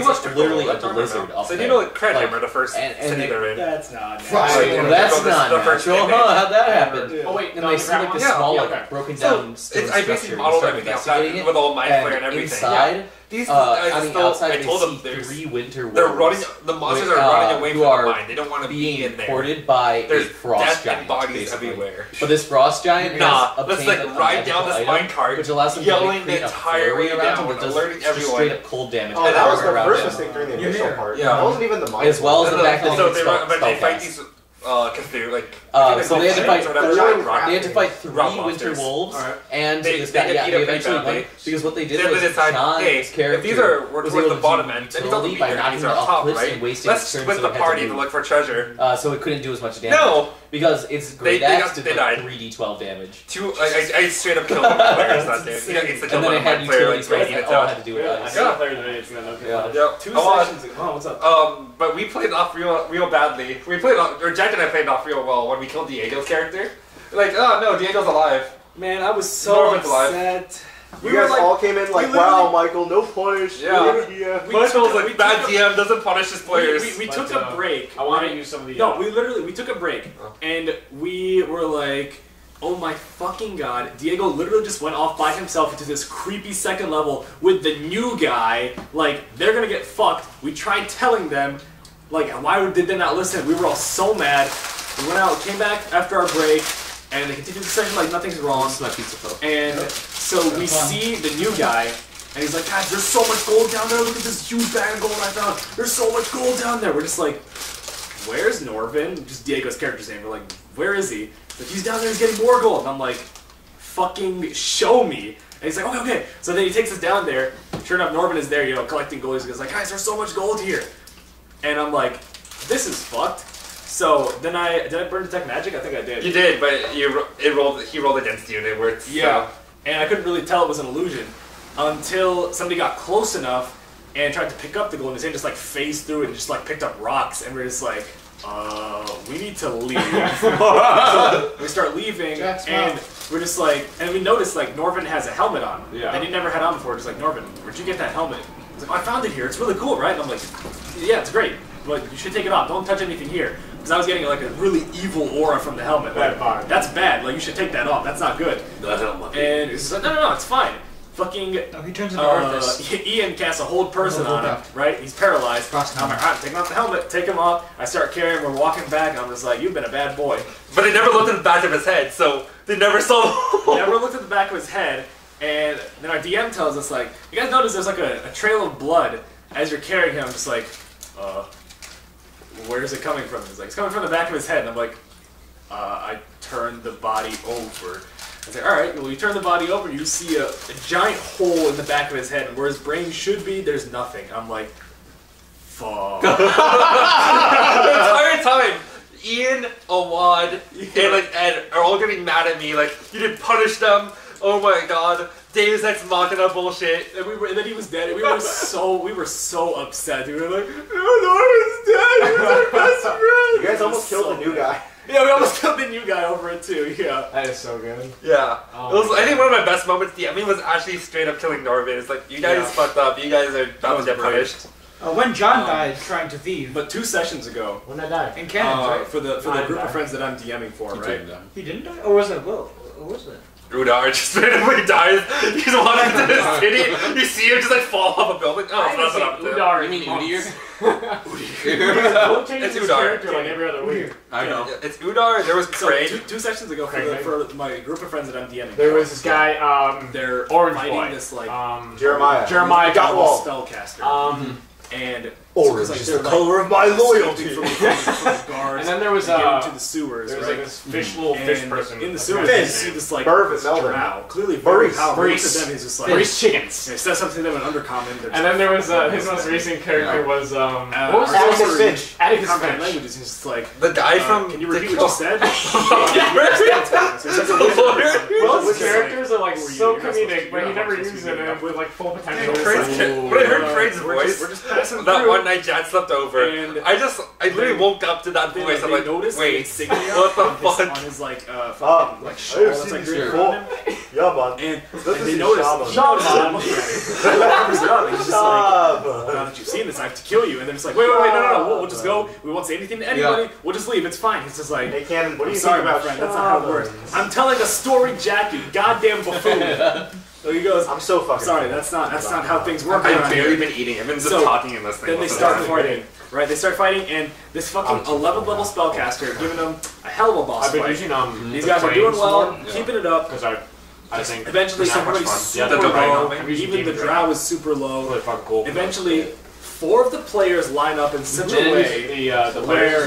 You watched Sister literally Cole, a that's what I remember. blizzard up So there. you know, like Credit Like, Hammer, the first and city they're in. That's not. Right, Right. well, that's The not first natural. image. Huh? How'd that happen? Yeah. Oh wait, And no, they the see ground like one? this small, Yeah, like okay. broken So, down stone I basically structure. modeled You start everything investigating outside it, with all mind and flare and everything. inside, These I mean, outside I they told them see there's 3 winter they're wolves running. The monsters with, are running away who from are the mine. They don't want to be being in there. ported by There's a frost death giant. and bodies basically. everywhere. But this frost giant Nah, has let's obtained like a ride down this magical item, minecart, which allows them yelling to the create a entire flurry way around down, them that does alerting just everyone. straight up cold damage. Oh, that was the around first them. mistake during the You're initial here. part. Yeah. That wasn't even the mind. As well as the And fact that so he they can run, but they spell fight cast. these Cthulhu, So they had to fight. They had to fight rock 3 winter monsters. wolves, Alright. and They- this they guy, get yeah, beat they up pretty eventually badly. won because what they did Then was they decide, John's hey, character if these are we're was towards able the bottom to end, then these are the utility by weaker knocking enemies them are off top, cliffs right? and wasting Let's his turn, split so the it had to party to move. look for treasure. So it couldn't do as much damage. No! Because its They great axe got- did they like died. 3d12 damage. I straight up killed one of my players that day. He got insta-killed And then by it had my player, utility spells radiant that all attack. had to do with I ice. got players in it, Yeah. Yep. 2 Awad. sessions ago. Oh, what's up? But we played off real badly. We played off, or Jack and I played off real well when we killed Diego's character. Like, oh no, Diego's alive. Man, I was so Norman's alive. upset. You guys all came in like, we wow, Michael, no punish. Yeah. We Michael's took a- like, we bad took a- DM doesn't punish his players. We But, took a break. I want to right? use some of the. No, we took a break, and we were like, oh my fucking god, Diego literally just went off by himself into this creepy second level with the new guy. Like, they're gonna get fucked. We tried telling them, like, why did they not listen? We were all so mad. We went out, came back after our break, and they continued the session like nothing's wrong. This is my pizza folk. And so we see the new guy, and he's like, guys, there's so much gold down there. Look at this huge bag of gold I found. There's so much gold down there. We're just like, where's Norvin? Just Diego's character's name. We're like, where is he? He's like, he's down there. He's getting more gold. And I'm like, fucking show me. And he's like, okay, okay. So then he takes us down there. Sure enough, Norvin is there, you know, collecting gold. He's like, guys, there's so much gold here. And I'm like, this is fucked. So then did I burn detect magic? I think I did. You did, but he rolled against you and it worked. Yeah, So. and I couldn't really tell it was an illusion until somebody got close enough and tried to pick up the gold, and his hand just like phased through it and just like picked up rocks, and we're just like, we need to leave. So we start leaving, Jack's and we're just like, and we noticed like Norvin has a helmet on Yeah. that he never had on before. Just like, Norvin, where'd you get that helmet? He's like, oh, I found it here. It's really cool, right? And I'm like, yeah, it's great, but you should take it off. Don't touch anything here. Because I was getting like a really evil aura from the helmet. Bad Like, vibe. that's bad. Like, you should take that off. That's not good. The helmet. And it's like, no, it's fine. Fucking No, he turns into Arthas. Ian casts a hold person Oh, on him, okay. right? He's paralyzed. Cross I'm like, alright, take him off the helmet, take him off. I start carrying him, we're walking back, and I'm just like, you've been a bad boy. But they never looked at the back of his head, so they never saw. Never looked at the back of his head, and then our DM tells us, like, you guys notice there's like a trail of blood as you're carrying him. I'm just like, where's it coming from? He's like, it's coming from the back of his head. And I'm like, I turned the body over. I was like, alright, well, you turn the body over, you see a giant hole in the back of his head, and where his brain should be, there's nothing. I'm like, fuck. The entire time, Ian, Awad, and Ed are all getting mad at me. Like, you didn't punish them. Oh my god. Deus Ex Machina bullshit. And then he was dead, and we were so upset. We were like, no, Norman's dead. He was our best friend. You guys almost killed the new guy. Yeah, we almost killed the new guy over it too. Yeah. That is so good. Yeah. Oh It was, my I think one of my best moments DMing was actually straight up killing Norvin. It's like, you guys fucked up. You guys are about to get punished. When John died trying to thieve. But 2 sessions ago, When I die. In Canada, right? for the I group died. of friends that I'm DMing for, right? He didn't die? Or was it Will? Who was it? Udar just randomly dies. He's walking into the city. You see him just like fall off a building. Oh, it's not up to him. Udar. You mean Udyr? Will changes It's his Udar. character like every other week. I know. Yeah, it's Udar. There was So Craig. two sessions ago, Craig. for my group of friends that I'm DMing, There was this guy, they're Orange fighting Boy. this like Jeremiah. Jeremiah Got wall. spellcaster, and Orange so it's is they're, the color of my loyalty. from the guards. And then there was, to get into the sewers, there was right? like this little fish And person. in the I sewers, forgot you his see name. this like Burv this and Melvin. drow, clearly very Burries. powerful. He looks Burries. at them, he's just like, Braised chickens. he says something to them in undercommon. And then there was his most recent character was what was Atticus his name? Finch. Atticus Combat Finch. languages. He's just like, The guy from. can you repeat the what you said? Well, his It's characters are like Who are you? so You're not supposed comedic, to- but you're he not never supposed to uses be it doing with like full potential. Craig's, It's when I heard Craig's We're voice, just passing that through. one night Jad slept over, And I literally woke up to that They, voice. I'm they like, noticed wait, the insignia what the on his, fuck? on his like fucking like shawl I that's see like this draped before. around him. Yeah, man. And This they is noticed. Shaman. He noticed it looking at it. He opens it up and he's just like, now that you've seen this, I have to kill you. And they're just like, wait, no, we'll just go. We won't say anything to anybody. We'll just leave. It's fine. He's just like, Hey, Cannon, what do I'm you sorry, think my about friend. That's not how it works. I'm telling a story, Jack, you goddamn buffoon. So he goes, I'm so fucking sorry, that's not how things work I've around here. barely been eating. I've been just So, talking in this thing. Then they most of start the time. fighting. Right, they start fighting, and this fucking 11th level spellcaster giving them a hell of a boss I've been fight. using These guys are doing well, keeping it up. because I think Eventually, it's not much somebody's fun. super the low. Rhino, maybe you should Even the keep drow is super low. really fucking cool. Eventually, 4 of the players line up in such a way the where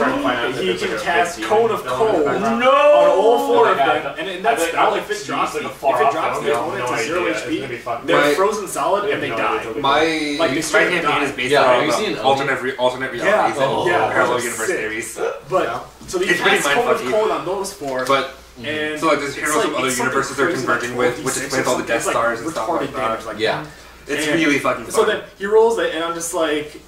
he can cast Cone of Cold on all 4 of them, and that's not if it drops the opponent to 0 HP, they're frozen solid and they die. My campaign is based on alternate realities and parallel universe theories. But so he casts Cone of Cold on those 4. But and so like there's heroes from other universes they're converging with, which explains all the Death Stars and stuff like that. Yeah. It's really fucking fun. So then he rolls it, and I'm just like,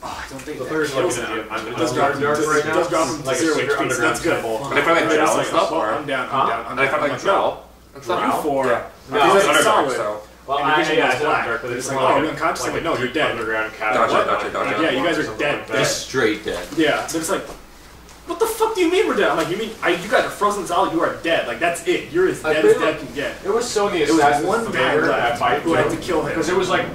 I don't think that kills him. It does drop him to 0 HP, so that's good. But I find like Drow and stuff, I'm down. And I find like Drow. Drow for he's Underdark, so. Well, I Underdark, but it's like, oh, you're unconscious. I'm like, no, you're dead. Gotcha. Yeah, you guys are dead. They're straight dead. Yeah, so it's like, what the fuck do you mean we're dead? I'm like, you mean you guys are frozen solid? You are dead. Like that's it. You're as dead as dead can get. It was so the assassin's one favor that fight who had to kill him because it was like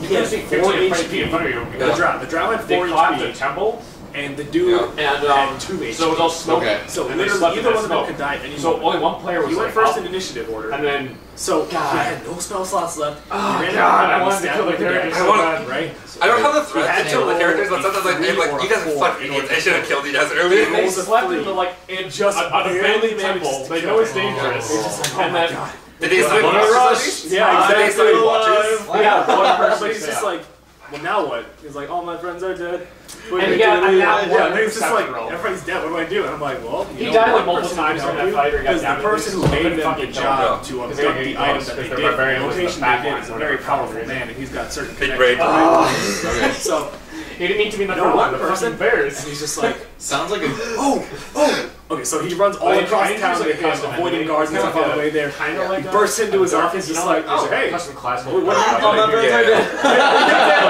you can see 4 HP in front of you. The drow had 4 HP. HP. The temple. And the dude had 2 HP. So it was all smoking. Okay. So literally either one of them could die at any moment. So only one player was he went first in initiative order. And then he had no spell slots left. Oh God, I wanted to kill the characters so bad. Right? I don't have the threat to kill the characters, but sometimes like you guys are fucking idiots. I should have killed you guys earlier. They slept in the on a family temple. They know it's dangerous. And then did they sign rush? Yeah, exactly. Did they sign watches? Yeah, one person. But he's just like, well, now what? He's like, all my friends are dead. And it's just like, everybody's dead, what do I do? And I'm like, well, he died like multiple times during that fight. Because the person who made them the job to abduct the item that they did, the location they did, is a very powerful man, and he's got certain connections. So, he didn't need to be the number one person. Bears. And he's just like, sounds like a Okay, so he runs all across town avoiding guards and stuff on the way there. He bursts into his office just like, hey, what happened?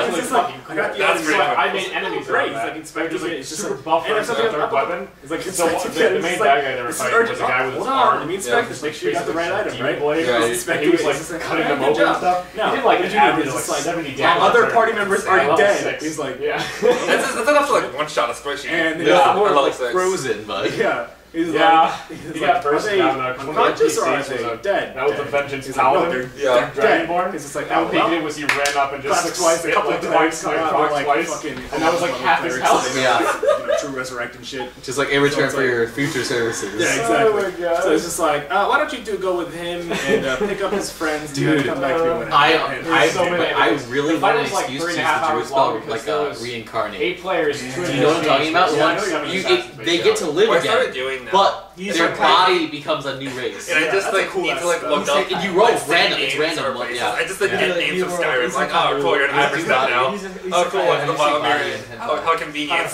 It's just like, I got the other side. I made enemies. Great. He's like inspecting it. It's just super like, buff and if something third weapon. It's like, So the main bad guy they were fighting was a guy with his arm. Let me inspect this. Make sure you got the right item, right? He was like cutting them open and stuff. He did like an average of like 70 damage. Other party members are dead. He's like, yeah. That's enough to like one-shot a spreadsheet. And yeah, more like frozen, but yeah. He's yeah, he got bursted down unconscious or are they dead? That was the vengeance paladin. They're dragonborn. It's just like, what he did was he ran up and just twice, a couple of times, twice, and that was like half his health. Yeah, true resurrect and shit. Just like in return for your future services. Yeah, exactly. Oh my God. So it's just like, why don't you go with him and pick up his friends and come back here when I really want an excuse to use the druid spell like reincarnate. 8 players. Do you know what I'm talking about? They get to live again. But their body becomes a new race. And I just like need to like look up. And you roll random. It's random. Yeah. I just like get names from Skyrim. It's like, oh cool, you're an Irish now. Oh cool, what's the Barbarian? How convenient.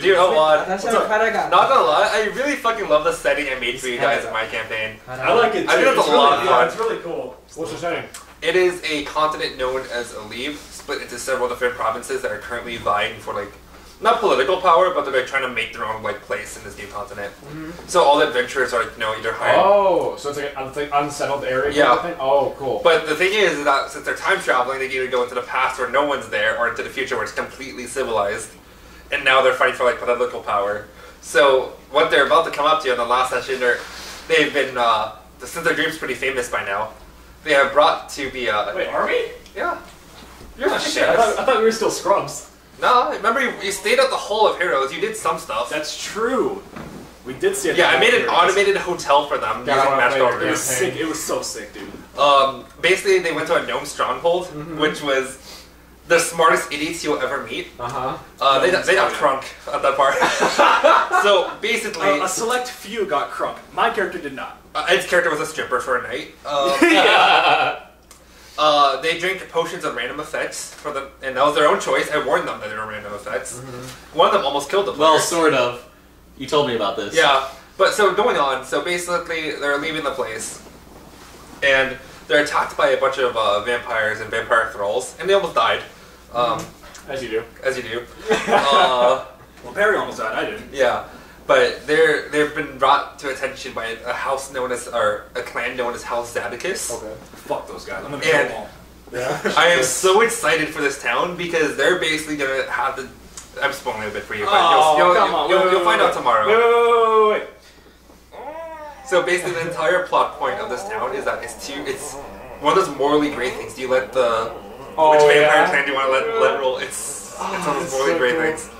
Dude, Awad. Not gonna lie, I really fucking love the setting I made for you guys in my campaign. I like it too. I think it's a lot of fun. It's really cool. What's the setting? It is a continent known as Alib, split into several different provinces that are currently vying for like not political power, but they're like trying to make their own like place in this new continent. So all the adventurers are either hired. Oh, so it's like an unsettled area. Yeah. Kind of thing? Oh, cool. But the thing is that since they're time traveling, they can either go into the past where no one's there, or into the future where it's completely civilized. And now they're fighting for like political power. So what they're about to come up to in the last session, they've been since their dream's pretty famous by now. They have brought to the wait, army? Yeah. You're shit. I thought we were still scrubs. No, remember you stayed at the Hall of Heroes. You did some stuff. That's true. We did see it. Yeah, I made an automated hotel for them using magical It was sick. It was so sick, dude. Basically, they went to a gnome stronghold, which was the smartest idiots you'll ever meet. They got crunk at that part. So basically, a select few got crunk. My character did not. Ed's character was a stripper for a night. They drank potions of random effects for them, and that was their own choice. I warned them that they were random effects. One of them almost killed the player. Well, sort of. You told me about this. Yeah, but so going on. So basically, they're leaving the place, and they're attacked by a bunch of vampires and vampire thralls, and they almost died. As you do. As you do. Well, Perry almost died. I didn't. Yeah. But they've been brought to attention by a house known as, or a clan known as House Zabacus. Okay. Fuck those guys. I'm gonna kill them all. Yeah. I am so excited for this town because they're basically gonna have the. I'm spoiling a bit for you, but you'll find out tomorrow. Wait. So basically, the entire plot point of this town is that it's one of those morally great things. Do you let the Oh, which vampire yeah? clan do you want to let roll? It's one of those really so great cool. things.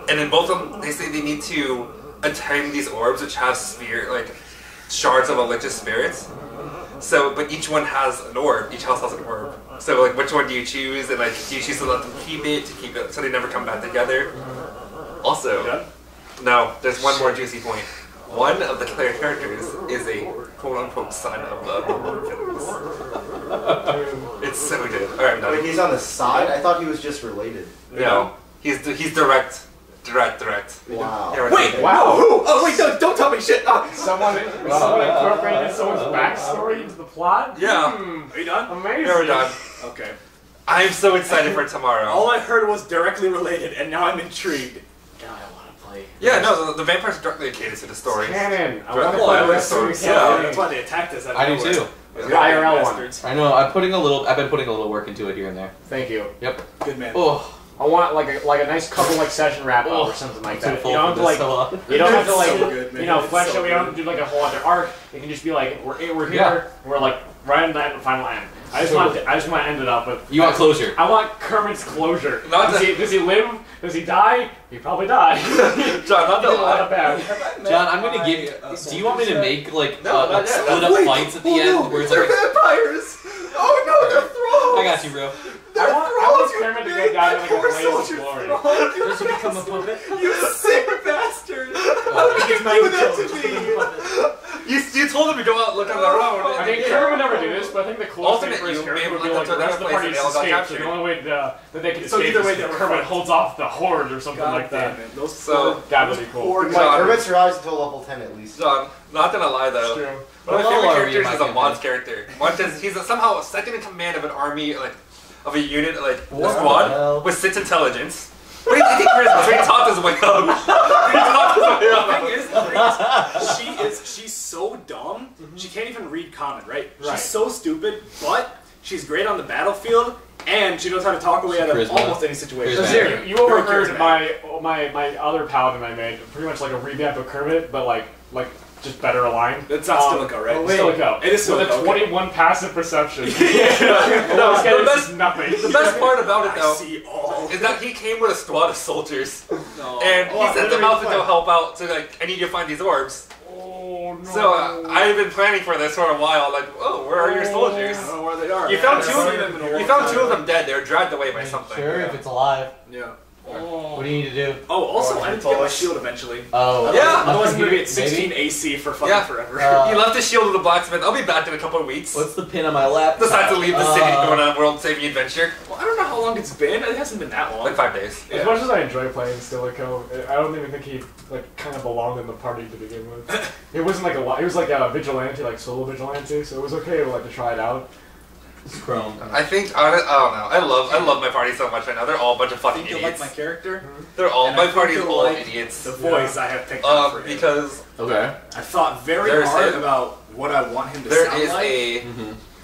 And then both of them, they say they need to attend these orbs, which have shards of religious spirits. So, but each one has an orb. Each house has an orb. So, like, which one do you choose? And like, do you choose to let them keep it so they never come back together? Also, no, there's one more juicy point. One of the player characters is a quote-unquote son of the villains. It's so good. All right, I'm done. Wait, he's on the side? I thought he was just related. No, he's direct. Wow. Yeah, Wait, wow. Who? Oh wait, don't tell me shit. Someone incorporated someone's backstory into the plot? Yeah. Are you done? Amazing. Yeah, we're done. Okay. I'm so excited for tomorrow. All I heard was directly related, and now I'm intrigued. God, I want to play. Yeah, no, the vampires are directly related to the story. Canon. I Well, want to I play the was rest so of the excited. Yeah, campaign. that's why they attacked us. I do too. The IRL one. Bastards. I know. I've been putting a little work into it here and there. Thank you. Yep. Good man. Oh, I want like a nice couple like session wrap up or something like too that. full You don't have for to this like so long. you don't have to like So good, man. you know It's flesh so it. We don't have to do like a whole other arc. It can just be like we're here. Yeah. And we're like right in that final end. I just want to end it up with. You want closure? I want Kermit's closure. Not Does he live? Does he die? He probably died. John, not He the did a lot lie. of bad. John, I'm gonna give you. Do you want me to make like No, not yet. split up fights at the end where it's like? vampires! Oh no, they're thralls! I got you, bro. I want Kermit to go down in like a blaze of glory. Does he become a puppet? You sick bastard! He's my child. You told them to go out and look on their own. I mean, Kermit would never do this, but I think the closest thing Alternate, for his you character may would be let like them the to rest of the another party place and they all got escape. So captured. the only way that they can So escape either way is they if were Kermit fucked. holds off the horde or something like that. damn it. Those So, That would be cool. poor Like, John. Kermit survives until level 10 at least. John, not gonna lie It's though. true. One of my What level favorite are we in characters my is Awad's character. He's somehow second in command of an army, like, of a unit, like, a What the squad, hell? with 6 intelligence. But he charisma, so he taught his way up. He taught his way up. she's so dumb. She can't even read common, right? Right. She's so stupid, but she's great on the battlefield, and she knows how to talk her way out of Charisma. almost any situation. Charisma. You overheard Very my other paladin I made, pretty much like a revamp of Kermit, but like just better aligned. That's not Stilico, right? Stilico. It is With a Stilico, okay. 21 passive perception. No, This guy the is best, nothing. the best part about it I though see all. is that he came with a squad of soldiers, No. and he Oh, sent them literally out to go fine. help out. To like, I need you to find these orbs. Oh no. So I've been planning for this for a while. Like, oh, where are your soldiers? I don't know where they are. You found I haven't seen them in a long You found time. 2 of them dead. They were dragged away by something. Sure, if it's alive. Yeah. What do you need to do? Oh, also, Oh, I need to get my boss. shield eventually. Oh, Yeah. Otherwise, I'm gonna be at Maybe? 16 AC for fucking Yeah. forever. He left his shield with the blacksmith. I'll be back in a couple of weeks. What's the pin on my laptop? Decides to leave the city to go on a world-saving adventure. Well, I don't know how long it's been. It hasn't been that long. Like 5 days. As much as I enjoy playing Stilico, I don't even think he like kind of belonged in the party to begin with. It wasn't like it was like a vigilante, like solo vigilante, so it was okay to try it out. It's Chrome. I think I don't know. I love my party so much right now. They're all a bunch of I fucking think you'll like idiots. my character. They're all and I my think party's you'll all like idiots. The voice I have picked out for him. Because Okay. I thought very There's hard a- about what I want him to there sound is like,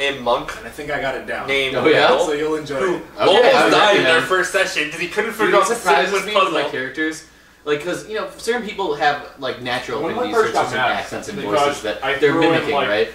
a monk and I think I got it down. named Oh, yeah? So Will you'll enjoy who it. almost I died in recommend. their first session because he couldn't Dude, figure it out the surprises seamless me with my puzzle. characters. Like, because, you know, certain people have, like, natural When I affinity first for got certain mad, accents and because voices that I they're threw in, mimicking, like, right?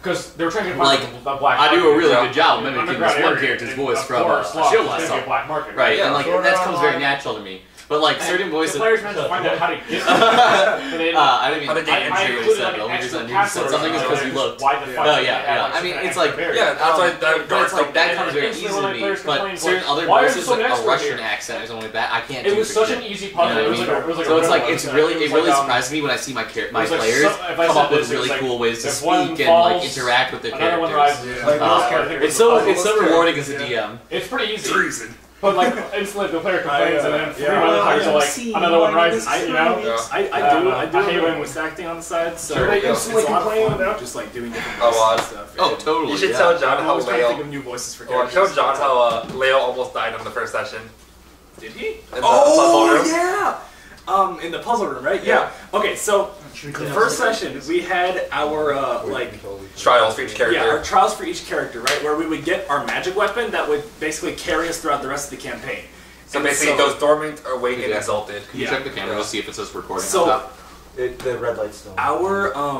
Because they were trying to Like, find the black I do a market. really Yeah. good job In mimicking underground this one area, character's in voice a from forest a lot, Shield it's last gonna be a song. black market. Right, Yeah. and, like, that comes very natural to me. But, like, certain voices... The players managed to find out how to get I didn't mean... How to get I entry really included, said like, the only reason I extra knew you said passwords something is so because they you just looked. why the fuck No, they yeah, had, yeah. like, I mean, an it's extra like... barrier. Yeah, that's why that But it's like, that And comes very instantly easy when to the me. players But complained, certain like, other why is voices, there like so a extra Russian here? accent or something like that, I can't It do was for such shit. an easy You puzzle. know It what was I like mean? it was like So a it's like, riddle. it's really, It it was really like, surprises me when I see my it my was like players if I come said up with this, it was really like, cool ways to if one speak and like falls, interact with their another one characters. rises. Like those characters. It's so rewarding as a DM. It's pretty easy. Treason. But like instantly the player complains and then 3 yeah. other times Well, like see, another one why rises. this You know. Yeah. I do I a hate little when- voice acting on the side, so Sure, they it's instantly a lot of complain fun, about- just like doing different Oh, voices and wow. stuff. Oh, yeah. totally. You should yeah. tell John I'm how always trying to think Leo. of new voices for Well, characters. show John how Leo almost died on the first session. Did he? In the puzzle room. Yeah. In the puzzle room, right? Yeah. Okay, so the first session we had our like Trials for each character. yeah, our trials for each character, right? Where we would get our magic weapon that would basically carry us throughout the rest of the campaign. So And basically, it goes dormant, awake, and Yeah. exalted. Can you Yeah. check the camera to see if it says recording So- on top? The red light's still on.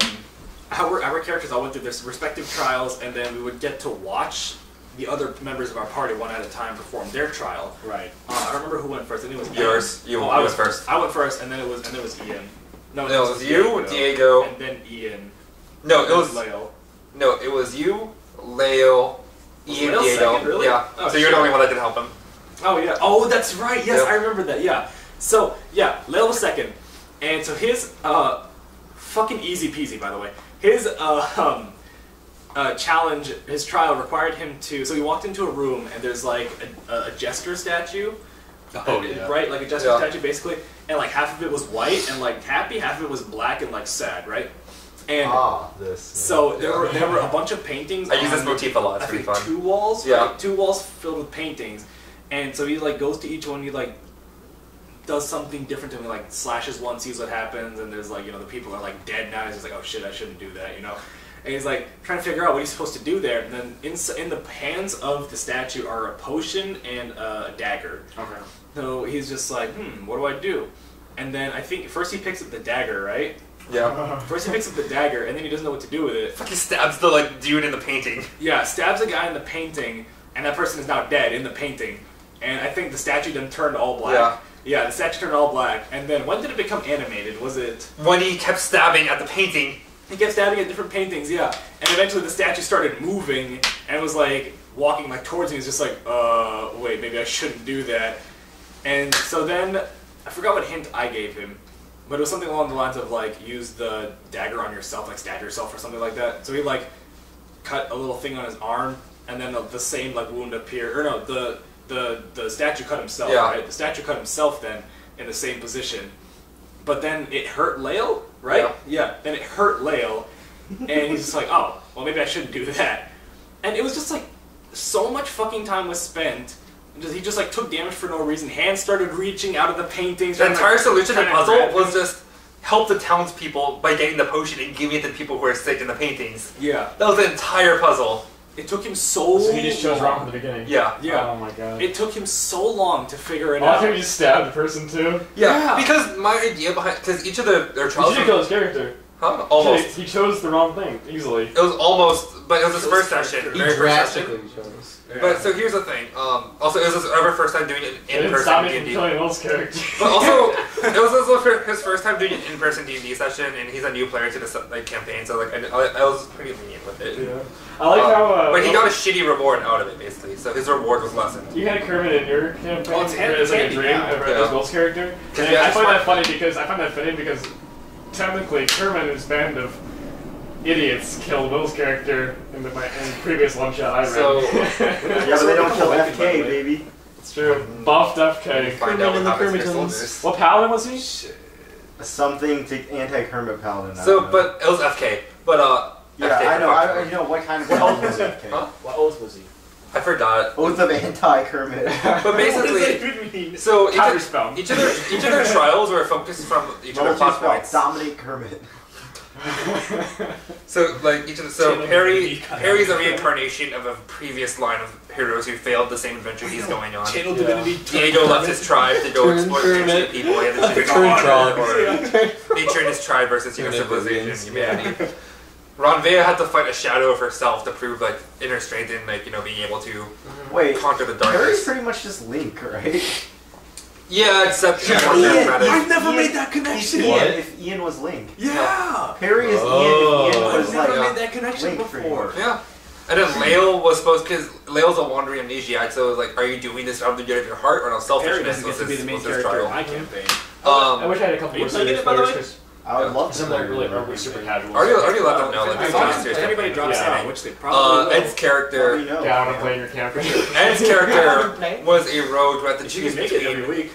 our characters all went through their respective trials, and then we would get to watch the other members of our party, one at a time, performed their trial. Right. I don't remember who went first. I think it was Yours. Ian. You I was first. I went first, and then it was Ian. No, No, it was you, Diego. and then Ian. No, it was Leo. No, it was you, Leo, Ian, Leo Diego. second, really? Yeah. Oh, so you're the shit. only one that did help him. Oh yeah. Oh, that's right. Yes, Yep. I remember that. Yeah. So yeah, Leo was second, and so his fucking easy peasy, by the way. His challenge, his trial required him to. So he walked into a room, and there's like a jester statue. Oh, yeah. Right, like a jester Yeah. statue, basically, and like half of it was white and like happy, half of it was black and like sad, right? And this. so there were a bunch of paintings. I use this on, motif a lot. It's I pretty think fun. 2 walls. Yeah. Right? 2 walls filled with paintings, and so he like goes to each one. He like does something different to him. Like slashes one, sees what happens, and there's like the people are like dead now. He's like, oh shit, I shouldn't do that, And he's like trying to figure out what he's supposed to do there. And then in the hands of the statue are a potion and a dagger. Okay. So he's just like, what do I do? And then I think first he picks up the dagger, right? Yeah. First he picks up the dagger, and then he doesn't know what to do with it. Fucking stabs the like dude in the painting. Yeah, stabs a guy in the painting, and that person is now dead in the painting. And I think the statue then turned all black. Yeah. Yeah, the statue turned all black. And then when did it become animated? Was it... When he kept stabbing at the painting. He kept stabbing at different paintings, yeah. And eventually the statue started moving, and was like walking like towards me. He's just like, wait, maybe I shouldn't do that. And so then, I forgot what hint I gave him, but it was something along the lines of like, use the dagger on yourself, like stab yourself or something like that. So he like cut a little thing on his arm, and then the same like wound appeared. Or no, the statue cut himself. Yeah. Right? The statue cut himself then in the same position, but then it hurt Leo, right? Yeah. Then it hurt Leo, and he's just like, oh, well maybe I shouldn't do that. And it was just like so much fucking time was spent. He just like took damage for no reason. Hands started reaching out of the paintings. The entire solution to the trying to puzzle grab was him. just help the townspeople by getting the potion and giving it to people who are sick in the paintings. Yeah. That was the entire puzzle. It took him so So he just chose wrong long. from the beginning. Yeah. Yeah. Oh my god. It took him so long to figure it Oh, I out. think you just stabbed the person too. Yeah. Because my idea behind... Because each of their He trials... should kill his character. Huh? Almost. He chose the wrong thing, easily. It was almost... But it was his first session. He Very first session. drastically chose. But so here's the thing. Also, it was his ever first time doing it It didn't in-person stop me from D&D. killing Will's character. But also, it was also his first time doing an in-person D&D session, and he's a new player to this like campaign, so like I was pretty lenient with it. Yeah. I like how. But he got a shitty reward out of it, basically. So his reward was lessened. You had Kermit in your campaign Oh, it's as like a handy, dream yeah. as Will's character. And Yeah, I it's find that fun. funny because technically Kermit and his band of idiots killed Will's character in the previous one shot I read. So- Yeah, but they don't kill FK, baby. It's true. Buffed FK. Find out what happens to your soldiers. What paladin was he? Something to anti-Kermit Paladin. I So, don't know. but it was FK. But yeah, FK I know. fucked I me. know what kind of Paladin was FK. Huh? What oath was he? I forgot. Oath of anti-Kermit. But basically, so Counterspell. each of their trials were focused from each of their plot points. Dominate Kermit. So like Harry's a reincarnation of a previous line of heroes who failed the same adventure he's going on. Channel Yeah. divinity. Diego left his tribe to go explore the ancient people. He had to choose nature and his tribe versus human Turn civilization, Indians. humanity. Ronvea had to fight a shadow of herself to prove like inner strength and like being able to Wait, conquer the Harry's darkness. pretty much just Link, right? Yeah, except he's more Ian, charismatic. I've never Ian- made that connection. Ian, if Ian was Link. Yeah. Harry is Oh. Ian if Ian was I've never like... made that connection Link for before. Yeah. And then Lael was supposed, because Lael's a wandering amnesiac, so it was like, are you doing this out of the good of your heart or no Harry selfishness? doesn't get to be the main was his character in trial. my campaign. I wish I had a couple Are you more playing serious it, by the players way? because I would love to some are really super casual. Already let them know, like, If this is a serious anybody campaign. drops Yeah. out, which they probably will. Ed's character, know. Yeah, I want to play in your camp. Ed's character was a rogue who had to If you choose can make it every between week.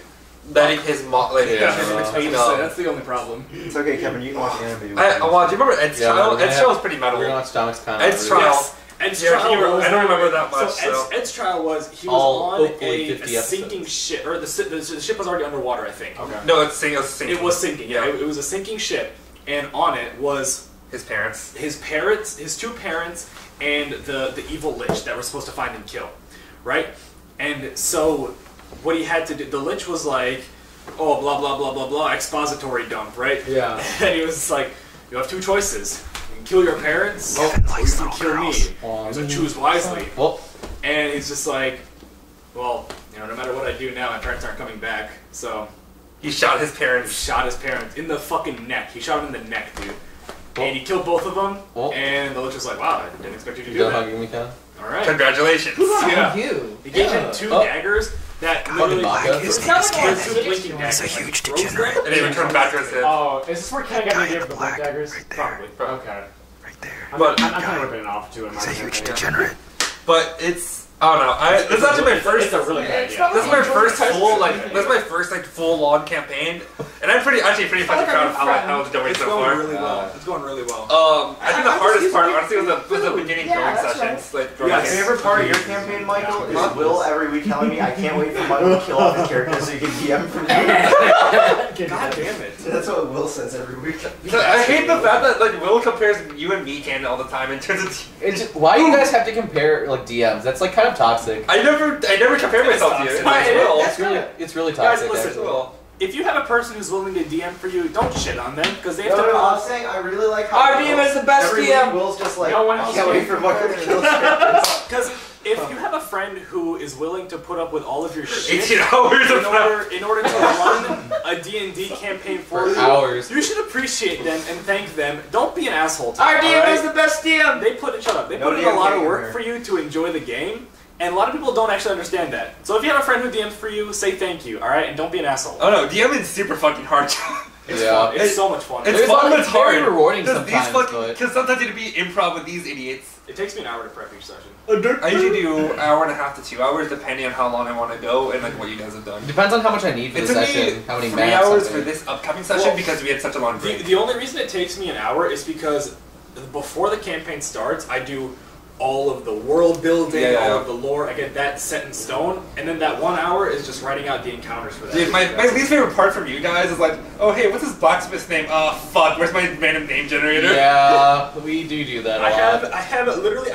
letting his mom, like, Yeah. between, That's the only problem. It's okay, Kevin, you can watch the anime. Awad, do you remember Ed's Yeah, trial? we're Ed's gonna trial was pretty metal. We're gonna watch Dominic's kind Ed's trial. Yes. Ed's Yeah, trial was, I don't remember that much, So Ed's trial was he was All on hopefully a 50 sinking episodes. ship, or the ship was already underwater, I think. Okay. No, it's sinking. It was sinking. Yeah, it was a sinking ship, and on it was His parents. his parents, his two parents, and the evil lich that we're supposed to find and kill, right? And so what he had to do, the lich was like, oh, blah blah blah blah blah, expository dump, right? Yeah. And he was just like, you have two choices: you can kill your parents, or you can kill me. So choose wisely. Well, and he's just like, well, you know, no matter what I do now, my parents aren't coming back, so. He shot his parents. Shot his parents in the fucking neck. He shot him in the neck, dude. And he killed both of them, and the just like, wow, I didn't expect you to do that. Hugging me, Ken? Alright. Congratulations. Yeah. You. He gave him 2 daggers that literally It's a huge degenerate. And he returned back to his head. Oh, is this where Ken got the idea for the black daggers? Probably. Okay. Right there. But I'm kind of ripping it off too in my Degenerate. But it's I don't know. This is actually my first. It's a really good idea. This is my first full on campaign, and I'm pretty fucking proud of how it's going so far. Really well. It's going really well. I think the hardest part, honestly, was the beginning growing sessions. Like, My favorite part of your campaign, Michael, is Will every week telling me I can't wait for Michael to kill off his character so you can DM from me. God damn it. That's what Will says every week. I hate the fact that like Will compares you and me Canada all the time in terms of. It's just, why do you guys have to compare like DMs? That's like kind of toxic. I never compare myself to you. It's really toxic. Guys, listen. Actually. If you have a person who's willing to DM for you, don't shit on them because they have No, to. I was saying I really like how Our DM is the best every DM. week Will's just like, No one I else can't wait for Michael to kill his character. Because if you have a friend who is willing to put up with all of your shit 18 hours in order to run a D&D campaign for you, hours. you should appreciate them and thank them. Don't be an asshole to Our them, DM alright? is the best DM. They put shut up. They No put in a DM lot of here. work for you to enjoy the game, and a lot of people don't actually understand that. So if you have a friend who DMs for you, say thank you, alright, and don't be an asshole. Oh no, DMing is super fucking hard. It's Yeah. fun. It's so much fun. It's fun, but it's hard. very rewarding Because sometimes, but- because sometimes you have to be improv with these idiots. It takes me an hour to prep each session. I usually do an hour and a half to 2 hours, depending on how long I want to go and like what you guys have done. Depends on how much I need for It the took session. me How many 3 maps? hours something. for this upcoming session Well, because we had such a long break. The only reason it takes me an hour is because before the campaign starts, I do all of the world building, all of the lore. I get that set in stone, and then that 1 hour is just writing out the encounters for that. Dude, my least favorite part from you guys is like, oh hey, what's this blacksmith's name? Oh fuck, where's my random name generator? Yeah, we do that a lot. I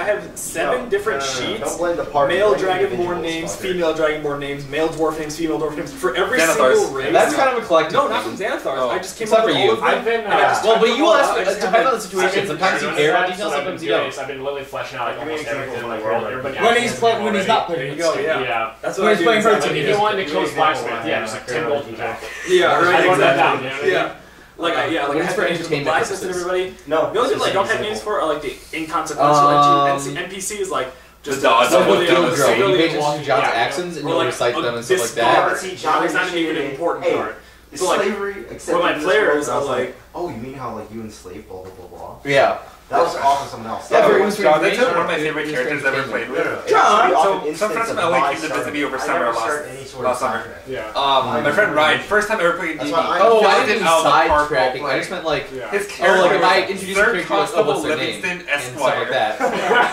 have 7 different sheets. Don't blame the party. Male blame the dragonborn individuals, names, fucker. female dragonborn names, male dwarf names, female dwarf names for every Xanathars. single race. That's kind of a collective. no, not from thing. Xanathars. Oh. I just came Except up with for all you. of them. I've been, and I just Well, typed but them you all asked. out. I It just depends on the have situation. Sometimes you care about details. Sometimes you don't. I've been literally fleshing out like Give me almost an everything in example the of world. like Everybody When else he's is playing, when already. he's not There playing. you go. Yeah. Yeah. That's When what I he's do. playing for a exactly. team. If you want to Give me close an example blacksmith, of yeah, that. just like 10 gold back. Yeah, right. I wrote that exactly. down. You know what I mean? Yeah. Like I It's have for names for the entertainment blacksmiths and purposes. everybody. No. The only people I don't have names for are like the inconsequential NPCs, like just The dogs. Like Well, with yeah, Field that's Grow, you really make long John's yeah. accents and Or you'll like recite a them and stuff like this that. guard. But see, John It's not even an initiated, important hey, part. Is So, like, slavery accepted my in this players world? And I was are like, oh, you mean how like you enslaved blah blah blah blah. Yeah. That was off of someone else. Yeah, Oh, but it was John, that's information. one of my favorite It was characters for ever played with. John! Some friends from LA came to visit me over summer last summer. Yeah. My friend Ryan, first time I ever played That's D&D. why Oh, He I felt didn't it out of the park while sidetracking. I playing. just meant like. Yeah. His Oh, character like if I was introduce a Sir character, like, oh, Constable what's their name? Livingston, And stuff Esquire. like that.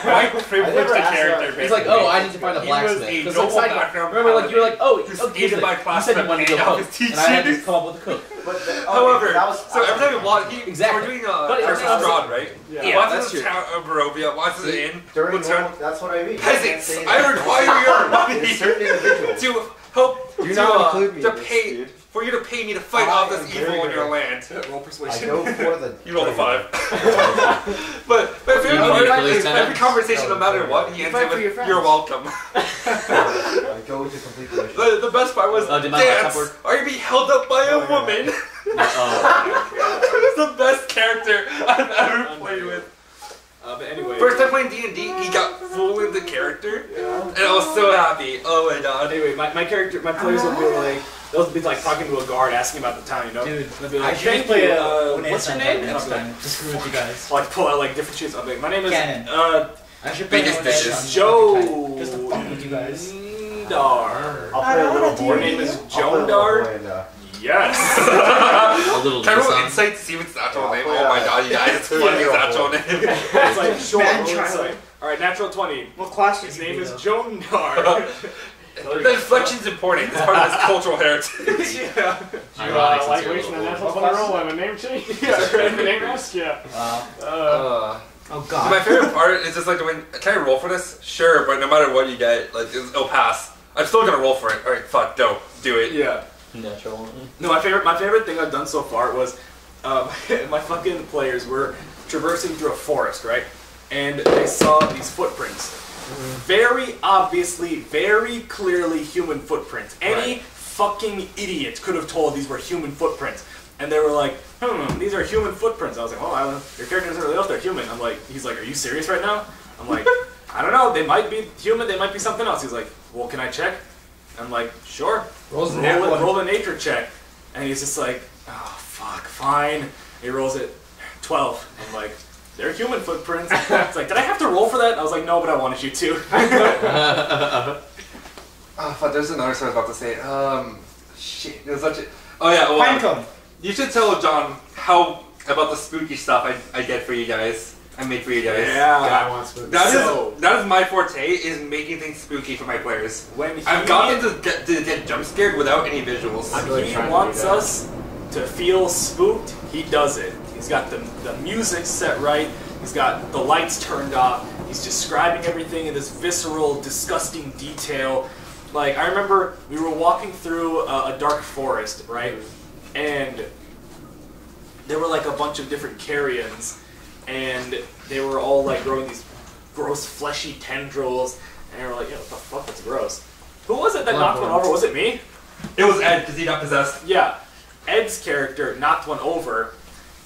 White privileged never asked character, that. basically. It's like, oh, I need to find a He was blacksmith. a Because noble like, background remember, like you were like, oh, who's okay, aided by you said you wanted to go class cook, teachers. and I had to come up with a cook. But However, that was, so every time we watch, Exactly. we're doing But it- Curse of Strahd, right? Yeah. Watches that's the true. town of Barovia, watches it in. during What's her- that's what I mean. Peasants, I require your money There's certain individuals. to help Do not include me to in this, pay dude. for you to pay me to fight I off am this very evil in good. your land. Roll I persuasion. go for the. You rolled a 5. but my favorite You part need is to every lose conversation, no ten. matter what, he ends Fight it for your with, friends. "You're welcome." I go to complete the mission. The best part was, Did my laptop dance, work? are you being held up by a woman? It's the best character I've ever played with. But anyway. First time playing D&D, he got full into character, and I was so happy. Oh my god. Anyway, my character, my players will be like, they'll be like talking to a guard, asking about the town, you know. Dude, They'll be I like, should "Thank play you, what's what's your name?" And I'll next be like, time to screw with you guys. like pull out like different shit. I'll be like, my name is Cannon. I should play Biggest Next bitches. Time. Joe. Just to fuck with you guys. Dar. I'll play a little boy. Your name is I'll play a Joan little Dar. boy and, Yes. A little Can I roll Nissan. insight to see if it's the actual name? Yeah. Oh my god, you guys, it's funny his actual name. It's like short. Man roll child. insight. All right, natural 20. What class His did you name be, is though? Joan Dar. The inflection's important. It's part of his cultural heritage. Yeah. Ironic since Like you're a wasting a little natural older. 20 roll and a name change? Yeah, right. A name risk? Yeah. Oh god. My favorite part is just like when, can I roll for this? Sure, but no matter what you get, like it'll pass. I'm still gonna roll for it. Alright, fuck, dope. Do it. Yeah. Natural. No, my favorite thing I've done so far was my fucking players were traversing through a forest, right? And they saw these footprints very obviously, very clearly human footprints. Any fucking idiot could have told these were human footprints. And they were like, these are human footprints. I was like, oh, your character doesn't really know if they're human. I'm like, he's like, are you serious right now? I'm like, I don't know, they might be human, they might be something else. He's like, well, can I check? I'm like, sure. Roll a nature check. And he's just like, oh, fuck, fine. He rolls it, 12. I'm like, they're human footprints. It's like, did I have to roll for that? I was like, no, but I wanted you to. Oh, fuck, there's another story I was about to say. Shit, there's such a... Oh, yeah, well, Pinecone. You should tell John how about the spooky stuff I did for you guys. I made for you guys. Yeah. I want spooky. That is my forte, is making things spooky for my players. I've gotten to get jump scared without any visuals. When he wants us to feel spooked, he does it. He's got the music set right. He's got the lights turned off. He's describing everything in this visceral, disgusting detail. Like, I remember we were walking through a dark forest, right? And there were like a bunch of different carrions, and they were all like growing these gross fleshy tendrils, and we were like, what the fuck, that's gross. Who was it that knocked one over? Was it me? It was Ed, because he got possessed. Yeah. Ed's character knocked one over,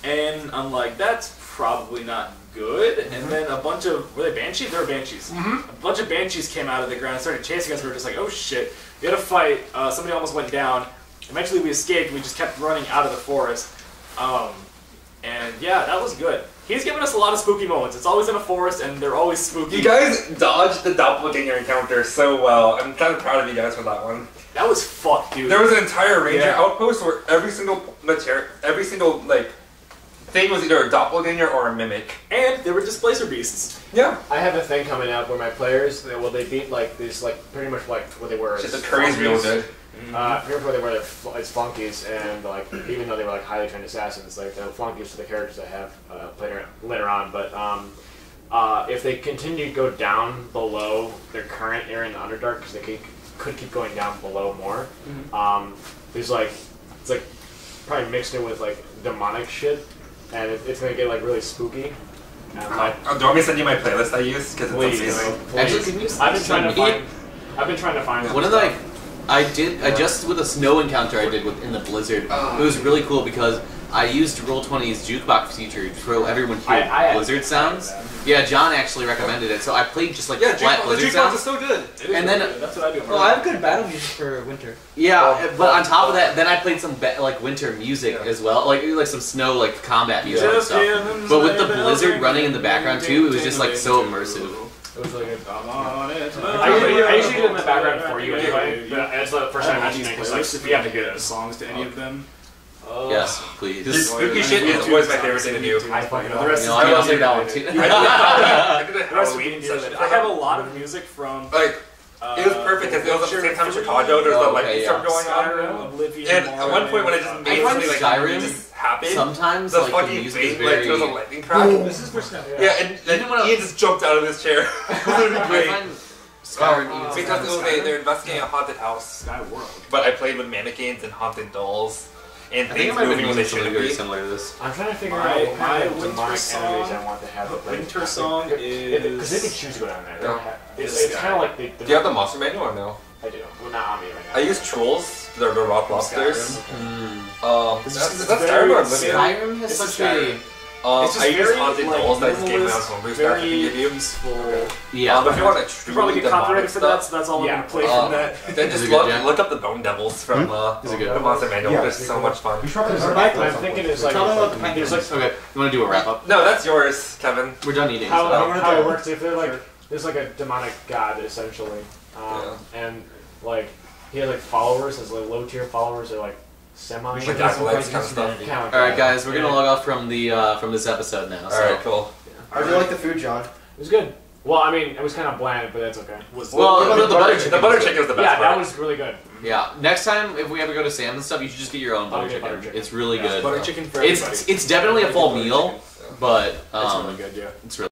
and I'm like, that's probably not good. And then a bunch of, were they banshees? They were banshees. A bunch of banshees came out of the ground and started chasing us. We were just like, oh shit. We had a fight. Somebody almost went down. Eventually we escaped. We just kept running out of the forest. And yeah, that was good. He's given us a lot of spooky moments. It's always in a forest, and they're always spooky. You guys dodged the doppelganger encounter so well. I'm kind of proud of you guys for that one. That was fucked, dude. There was an entire ranger outpost where every single like thing was either a doppelganger or a mimic. And there were displacer beasts. Yeah. I have a thing coming up where my players, they beat like these, like pretty much like what they were. Shit, the curry's real good. Pretty much what they were as flunkies, and like even though they were like highly trained assassins, like they're flunkies to the characters I have played later on. But if they continue to go down below their current area in the Underdark, because they could keep going down below more, there's like it's like probably mixed in with like demonic shit. And it's gonna get like really spooky. And, like, do you want me to send you my playlist I use? Because it's amazing. Actually, can you I've been trying to find. One of the I just with a snow encounter I did in the blizzard. It was really cool because I used Roll20's jukebox feature to everyone hear blizzard sounds. Yeah, John actually recommended it, so I played just like flat blizzard sounds. The jukebox is so good. And then that's what I do. Well, I have good battle music for winter. Yeah, but on top of that, then I played some like winter music as well, like some snow like combat music and stuff. But with the blizzard running in the background too, it was just like so immersive. It was really good. I usually do it in the background for you anyway. But it's the first time I mentioned it because like we have to get songs to any of them. Yes, please. This spooky shit is always my favorite thing to do. I fucking know. The rest I will take that one too. I did a Halloween session. I have a lot of music from like. It was perfect because it was at the same time in Chicago. There's the lightning storm going on, and at one point when I just made something like Skyrim just happen, sometimes the like fucking the music bait, is very. like there was a lightning crack. This is for snow. Yeah, and Ian just jumped out of his chair. It was great. Skyrim Because they're investigating a haunted house. But I played with mannequins and haunted dolls. And I think things it might moving be when they something shouldn't very be. similar to this. I'm trying to figure out what kind of demonic enemies I want to have. Winter song because they is. can choose to go down there. Yeah. It's kind of like Do you have the monster manual or no? I do. Well, not on me right now. I use trolls. They're the rock lobsters. That's very Skyrim or Oblivion? Skyrim has such a. I use haunted dolls that I just gave me on homebrew stuff to give you. Peaceful. Yeah. But if you want to You truly probably get demonic copyrighted for that, stuff, so that's all I'm gonna play from that. then just Is it good, Jack? look up the Bone Devils from the monster manual. Yeah. They're so much fun. We should probably What I'm thinking is like Tell them about the there's like Okay, you want to do a wrap up? No, that's yours, Kevin. We're done eating. how So. it works. If they're like there's like a demonic god essentially, and like he has like followers, his like low tier followers are like semi. Like acolytes kind of stuff. All All right, guys, we're gonna log off from this episode now. So. Alright, cool. How do you like the food, John? It was good. Well, I mean, it was kind of bland, but that's okay. Well, the butter chicken. The butter chicken is the best Yeah, part. that was really good. Yeah. Next time, if we ever go to Sam's and stuff, you should just get your own butter I'll get chicken. butter chicken. It's really Yeah, good. Butter chicken for everybody. It's definitely a full meal, but It's really good, yeah. it's really.